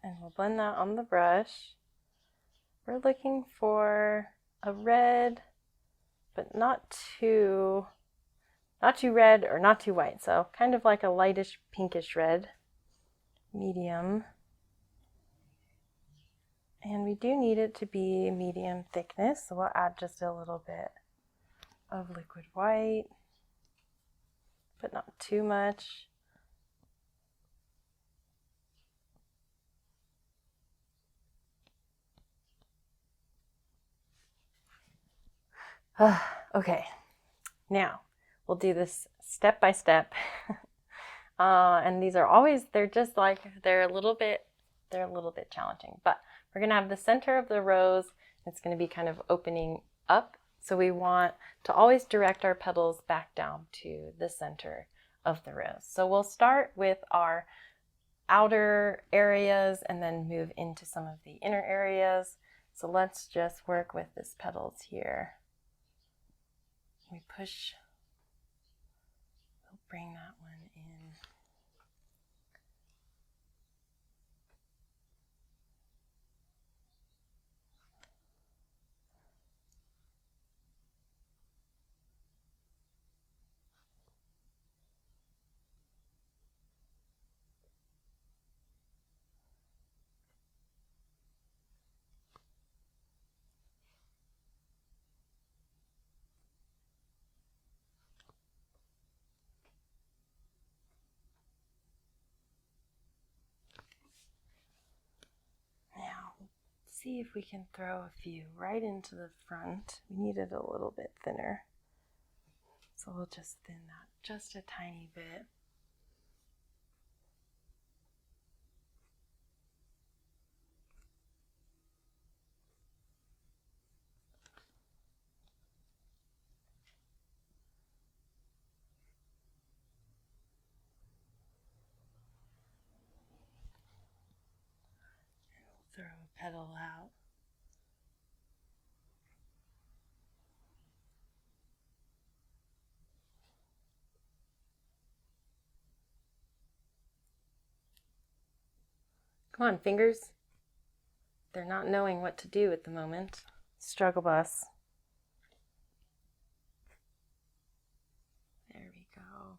and we'll blend that on the brush. We're looking for a red, but not too red or not too white, so kind of like a lightish pinkish red, medium. And we do need it to be medium thickness, so we'll add just a little bit of liquid white, but not too much. Okay, now we'll do this step by step. And these are always, they're a little bit challenging, but we're gonna have the center of the rose. It's gonna be kind of opening up. So we want to always direct our petals back down to the center of the rose. So we'll start with our outer areas and then move into some of the inner areas. So let's just work with this petals here. We push, we'll bring that one in. see if we can throw a few right into the front. We need it a little bit thinner. So we'll just thin that just a tiny bit. Throw a petal out. Come on, fingers. They're not knowing what to do at the moment. Struggle bus. There we go.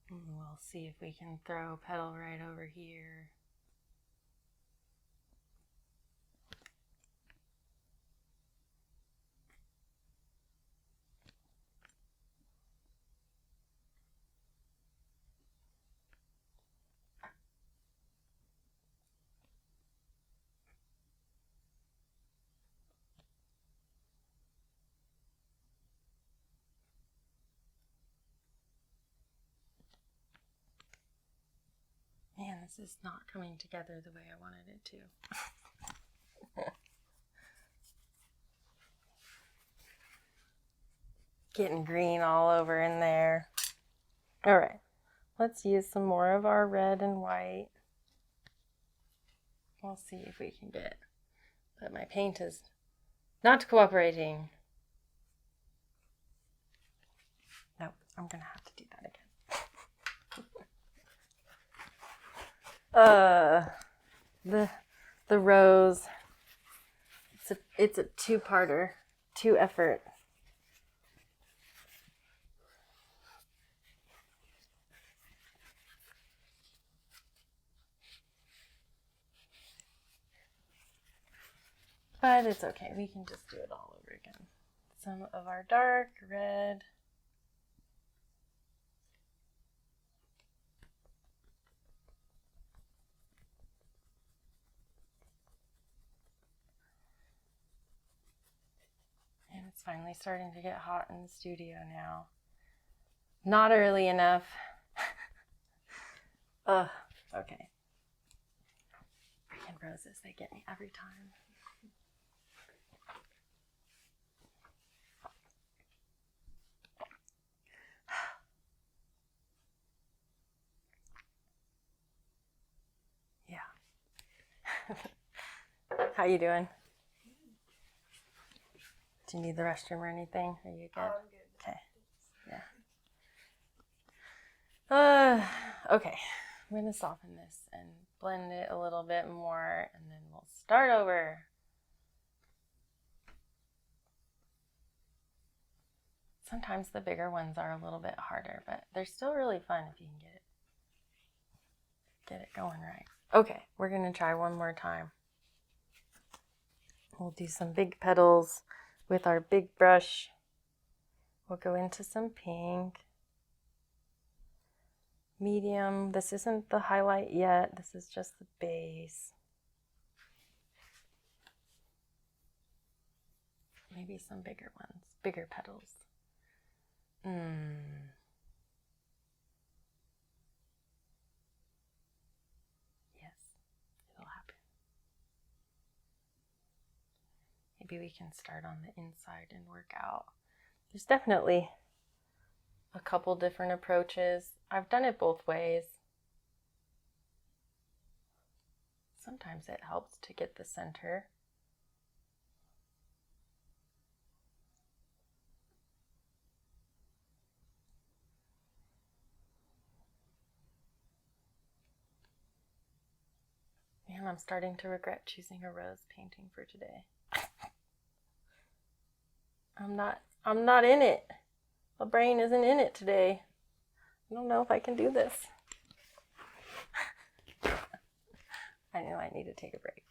And we'll see if we can throw a petal right over here. Man, this is not coming together the way I wanted it to. Getting green all over in there. All right, let's use some more of our red and white. We'll see if we can get, but my paint is not cooperating. Nope, I'm gonna have to do that again. The rose, it's a two-parter, two effort. But it's okay, we can just do it all over again. Some of our dark red. And it's finally starting to get hot in the studio now. Not early enough. Ugh, okay. Freaking roses, they get me every time. Yeah. How you doing? Do you need the restroom or anything? Are you good? I'm good. Okay. Yeah. Okay. I'm going to soften this and blend it a little bit more, and then we'll start over. Sometimes the bigger ones are a little bit harder, but they're still really fun if you can get it going right. Okay, we're going to try one more time. We'll do some big petals with our big brush. We'll go into some pink. Medium. This isn't the highlight yet. This is just the base. Maybe some bigger ones, bigger petals. Yes, it'll happen. Maybe we can start on the inside and work out. There's definitely a couple different approaches. I've done it both ways. Sometimes it helps to get the center. Man, I'm starting to regret choosing a rose painting for today. I'm not in it. My brain isn't in it today. I don't know if I can do this. I know I need to take a break.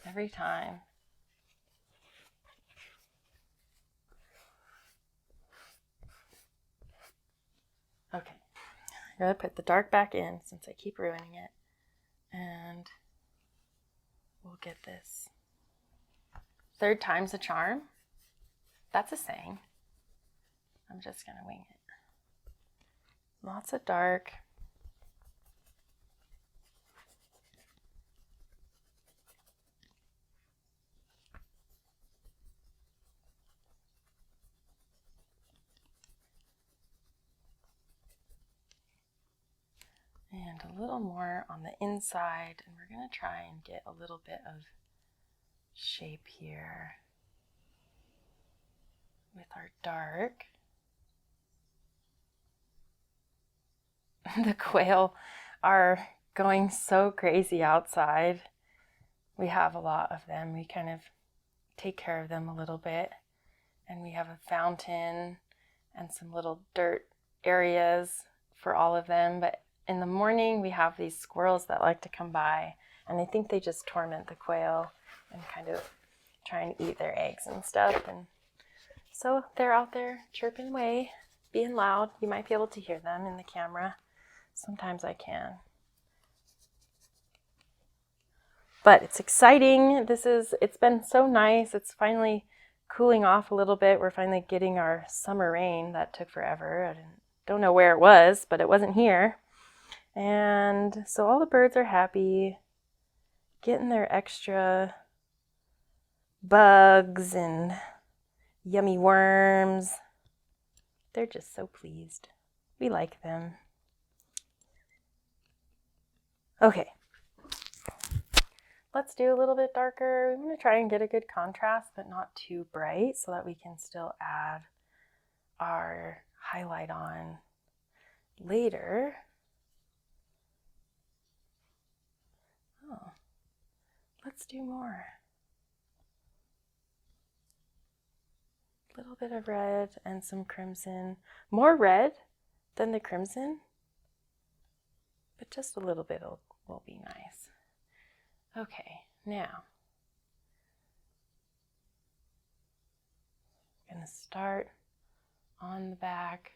Every time. I'm going to put the dark back in since I keep ruining it. And we'll get this. Third time's a charm. That's a saying. I'm just going to wing it. Lots of dark. And a little more on the inside, and we're going to try and get a little bit of shape here with our dark. The quail are going so crazy outside. We have a lot of them. We kind of take care of them a little bit, and we have a fountain and some little dirt areas for all of them, but in the morning, we have these squirrels that like to come by, and I think they just torment the quail and kind of try and eat their eggs and stuff. And so they're out there chirping away, being loud. You might be able to hear them in the camera. Sometimes I can. But it's exciting. It's been so nice. It's finally cooling off a little bit. We're finally getting our summer rain that took forever. I don't know where it was, but it wasn't here. And so all the birds are happy, getting their extra bugs and yummy worms. They're just so pleased. We like them. Okay, let's do a little bit darker. I'm going to try and get a good contrast, but not too bright, so that we can still add our highlight on later. Oh, let's do more. A little bit of red and some crimson. More red than the crimson, but just a little bit will be nice. Okay, now I'm going to start on the back.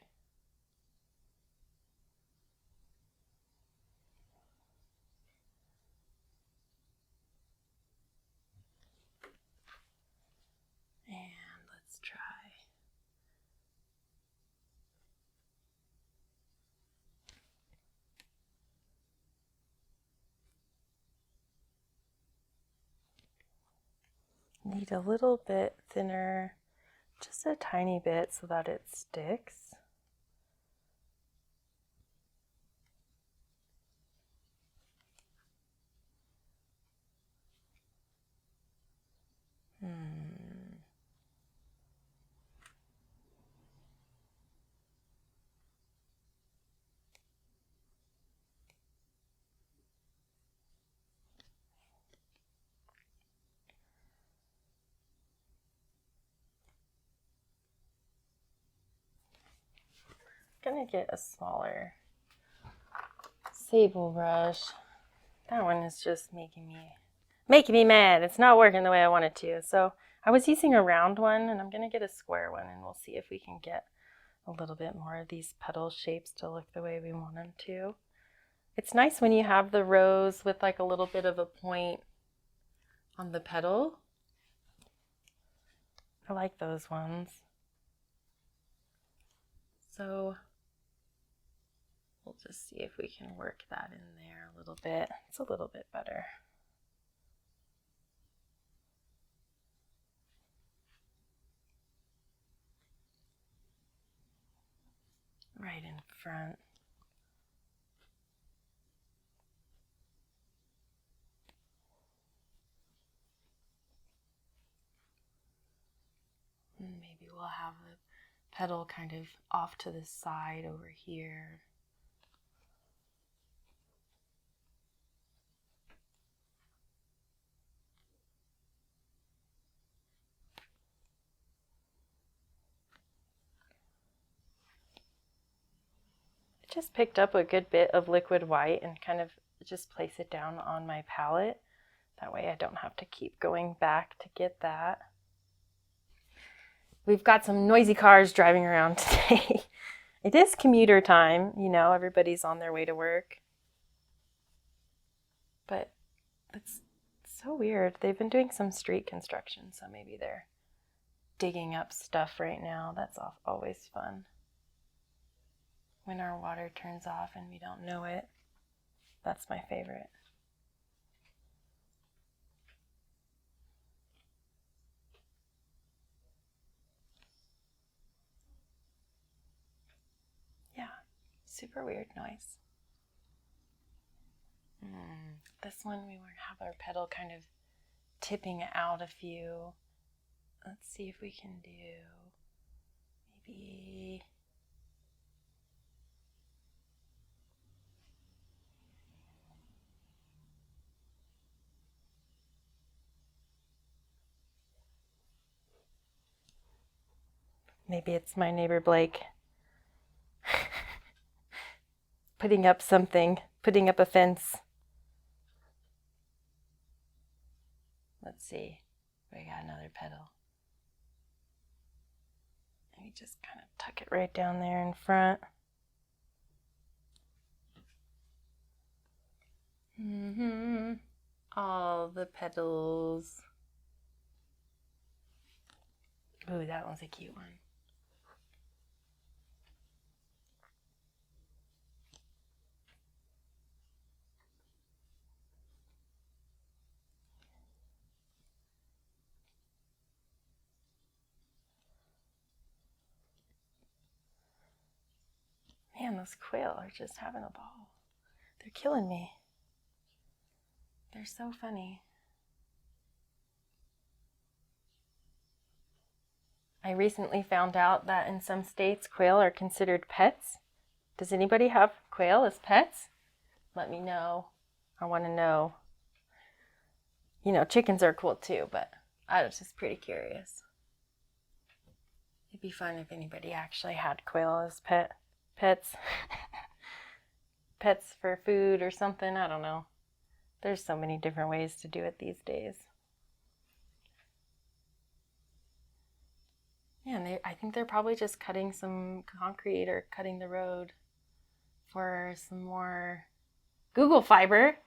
And let's try. Need a little bit thinner, just a tiny bit so that it sticks. Gonna get a smaller sable brush. That one is just making me mad. It's not working the way I want it to. So I was using a round one, and I'm gonna get a square one, and we'll see if we can get a little bit more of these petal shapes to look the way we want them to. It's nice when you have the rose with like a little bit of a point on the petal. I like those ones. So we'll just see if we can work that in there a little bit. It's a little bit better. Right in front. And maybe we'll have the petal kind of off to the side over here. Just picked up a good bit of liquid white and kind of just place it down on my palette. That way I don't have to keep going back to get that. We've got some noisy cars driving around today. It is commuter time, you know, everybody's on their way to work. But it's so weird. They've been doing some street construction, so maybe they're digging up stuff right now. That's always fun. When our water turns off and we don't know it, that's my favorite. Yeah, super weird noise. This one we want to have our petal kind of tipping out a few. Let's see if we can do maybe it's my neighbor Blake putting up something, putting up a fence. Let's see. We got another petal. And we just kind of tuck it right down there in front. All the petals. Ooh, that one's a cute one. Man, those quail are just having a ball. They're killing me. They're so funny. I recently found out that in some states, quail are considered pets. Does anybody have quail as pets? Let me know. I want to know. You know, chickens are cool too, but I was just pretty curious. It'd be fun if anybody actually had quail as pets. Pets for food or something, I don't know. There's so many different ways to do it these days. Yeah, and I think they're probably just cutting some concrete or cutting the road for some more Google fiber.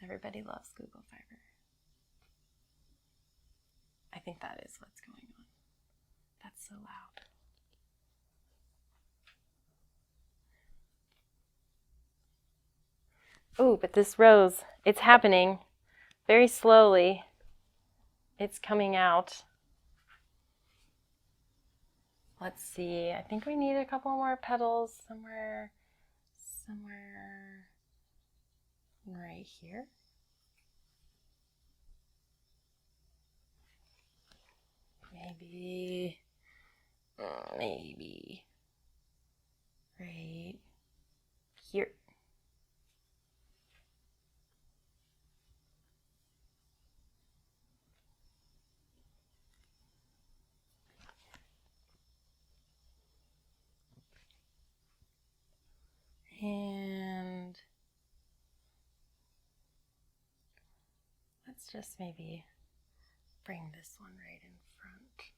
Everybody loves Google fiber. I think that is what's going on. That's so loud. Oh, but this rose, it's happening very slowly. It's coming out. Let's see. I think we need a couple more petals somewhere right here. Maybe right here. And let's just maybe bring this one right in front.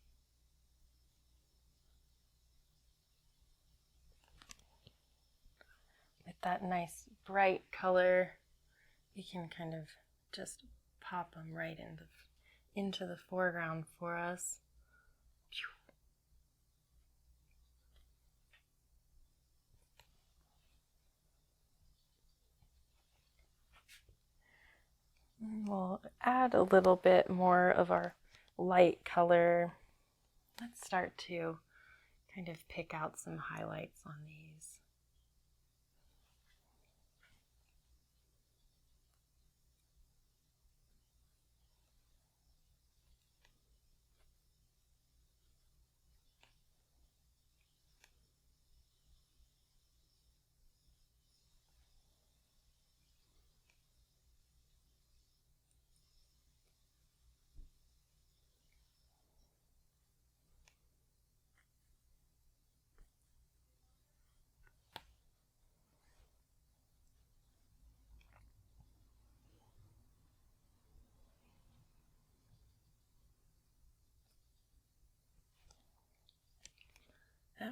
With that nice bright color, you can kind of just pop them right into the foreground for us. We'll add a little bit more of our light color. Let's start to kind of pick out some highlights on these.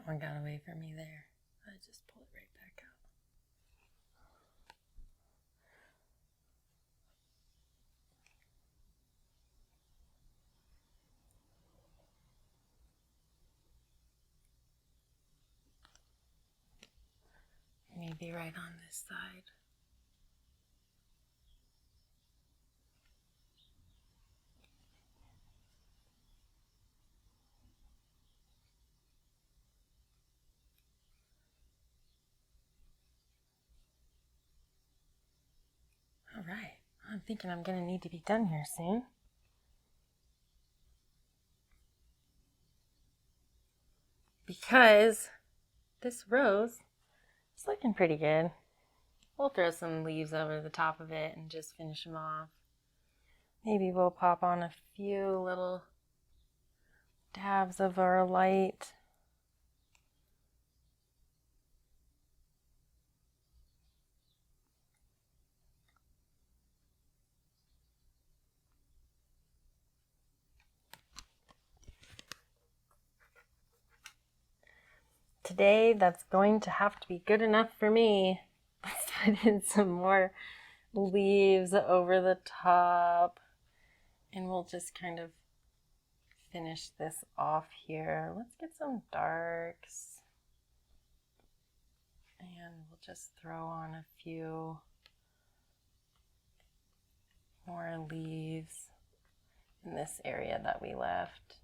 That one got away from me there. I just pull it right back out. Maybe right on this side. All right, I'm thinking I'm gonna need to be done here soon. Because this rose is looking pretty good. We'll throw some leaves over the top of it and just finish them off. Maybe we'll pop on a few little dabs of our light. Today, that's going to have to be good enough for me. Let's put in some more leaves over the top. And we'll just kind of finish this off here. Let's get some darks. And we'll just throw on a few more leaves in this area that we left.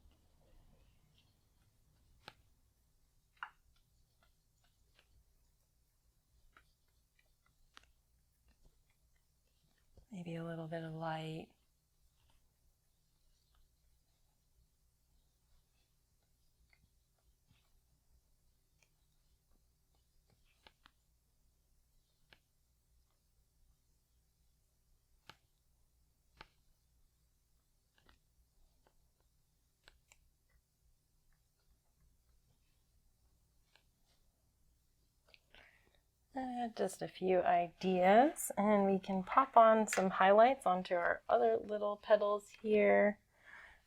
Maybe a little bit of light. Just a few ideas, and we can pop on some highlights onto our other little petals here.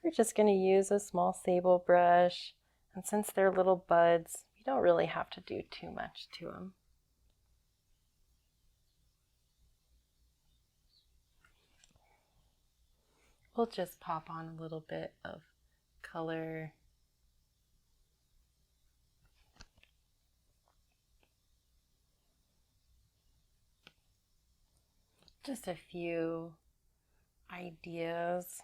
We're just going to use a small sable brush, and since they're little buds, we don't really have to do too much to them. We'll just pop on a little bit of color. Just a few ideas.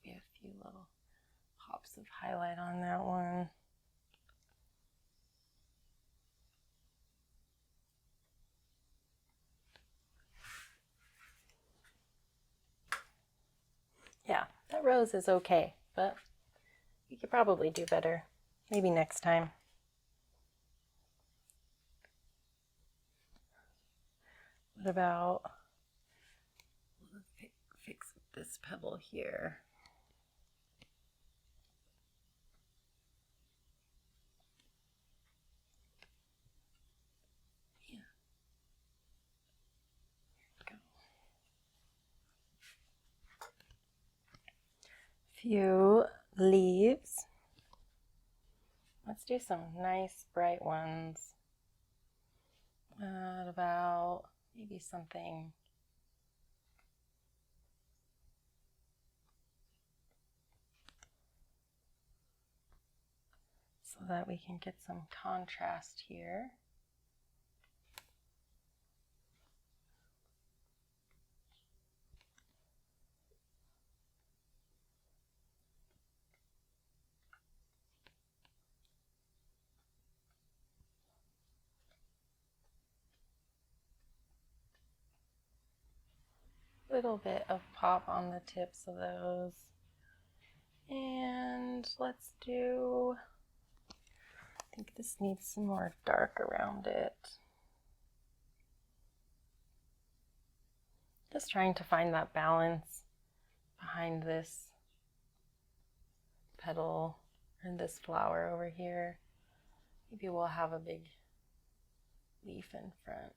Maybe a few little pops of highlight on that one. Yeah, that rose is okay, but you could probably do better. Maybe next time. What about, let's fix this pebble here. Yeah. There we go. Few leaves. Let's do some nice bright ones. What about maybe something so that we can get some contrast here. Little bit of pop on the tips of those. And let's do, I think this needs some more dark around it. Just trying to find that balance behind this petal and this flower over here. Maybe we'll have a big leaf in front.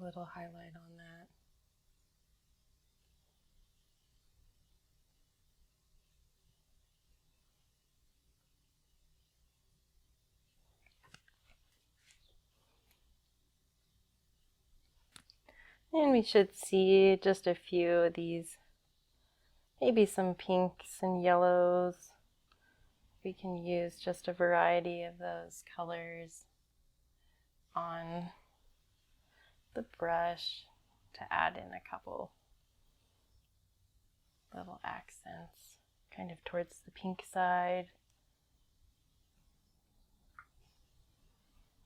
A little highlight on that. And we should see just a few of these, maybe some pinks and yellows. We can use just a variety of those colors on the brush to add in a couple little accents, kind of towards the pink side,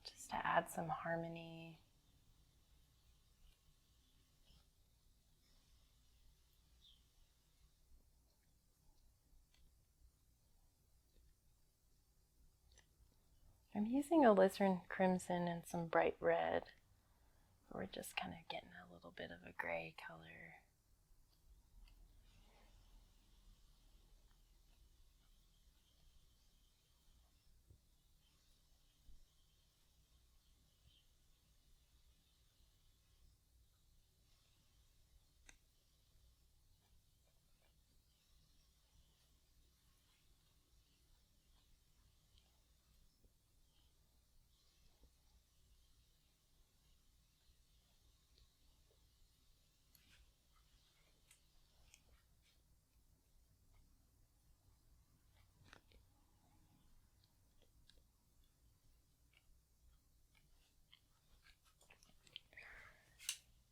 just to add some harmony. I'm using alizarin crimson and some bright red. We're just kind of getting a little bit of a gray color.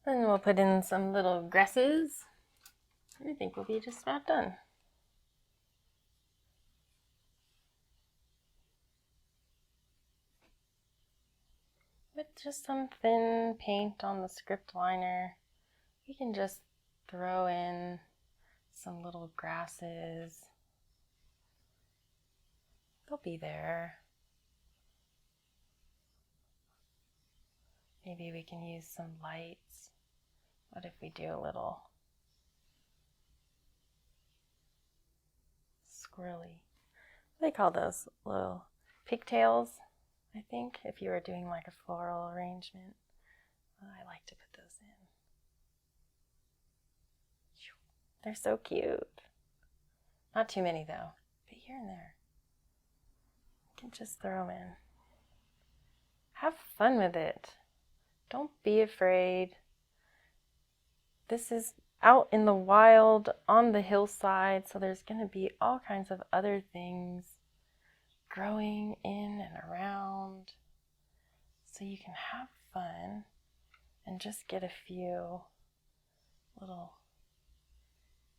Then we'll put in some little grasses. I think we'll be just about done. With just some thin paint on the script liner, we can just throw in some little grasses. They'll be there. Maybe we can use some lights. What if we do a little squirrely? What do they call those? Little pigtails, I think, if you were doing like a floral arrangement. I like to put those in. They're so cute. Not too many though, but here and there. You can just throw them in. Have fun with it. Don't be afraid. This is out in the wild on the hillside, so there's going to be all kinds of other things growing in and around. So you can have fun and just get a few little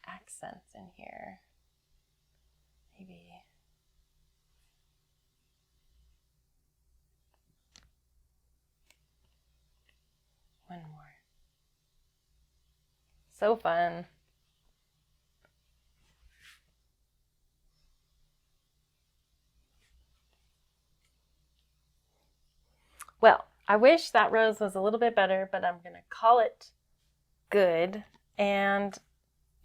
accents in here. Maybe one more. So fun. Well, I wish that rose was a little bit better, but I'm gonna call it good. And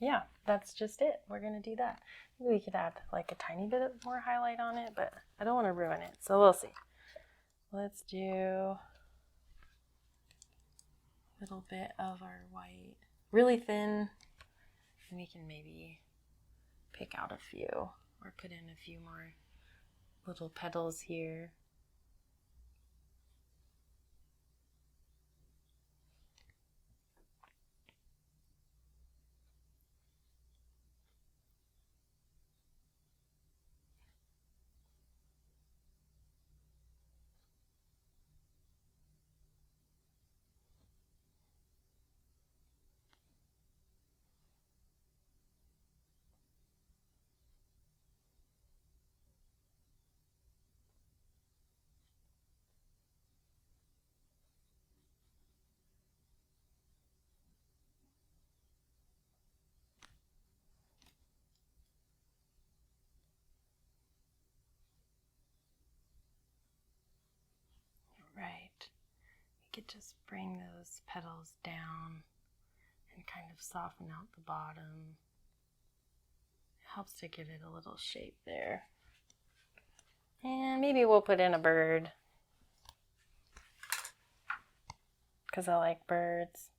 yeah, that's just it. We're gonna do that. Maybe we could add like a tiny bit more highlight on it, but I don't want to ruin it, so we'll see. Let's do a little bit of our white, really thin, and we can maybe pick out a few or put in a few more little petals here. could just bring those petals down and kind of soften out the bottom. It helps to give it a little shape there. And maybe we'll put in a bird, because I like birds.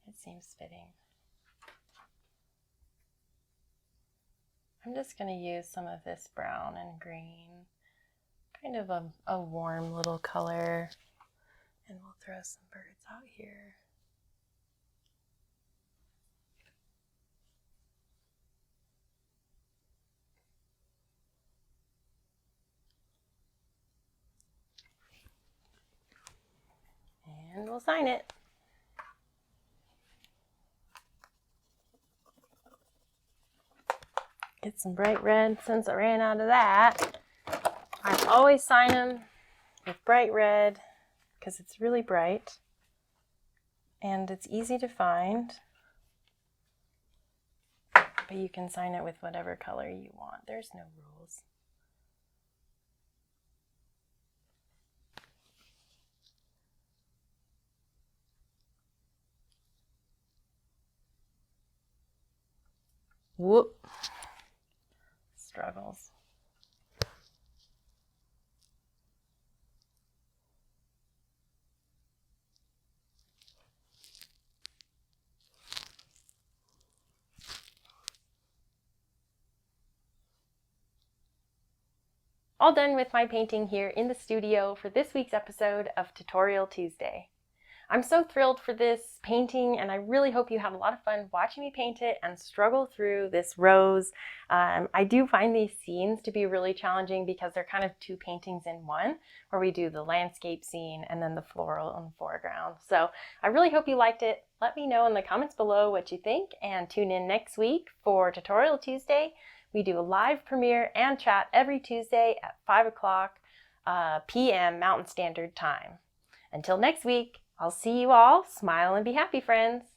It seems fitting. I'm just going to use some of this brown and green, kind of a warm little color, and we'll throw some birds out here. And we'll sign it. Get some bright red since I ran out of that. I always sign them with bright red because it's really bright and it's easy to find. But you can sign it with whatever color you want. There's no rules. Whoop. Struggles. All done with my painting here in the studio for this week's episode of Tutorial Tuesday. I'm so thrilled for this painting, and I really hope you have a lot of fun watching me paint it and struggle through this rose. I do find these scenes to be really challenging because they're kind of two paintings in one, where we do the landscape scene and then the floral and foreground. So I really hope you liked it. Let me know in the comments below what you think, and tune in next week for Tutorial Tuesday. We do a live premiere and chat every Tuesday at 5 o'clock p.m. Mountain Standard Time. Until next week, I'll see you all. Smile and be happy, friends.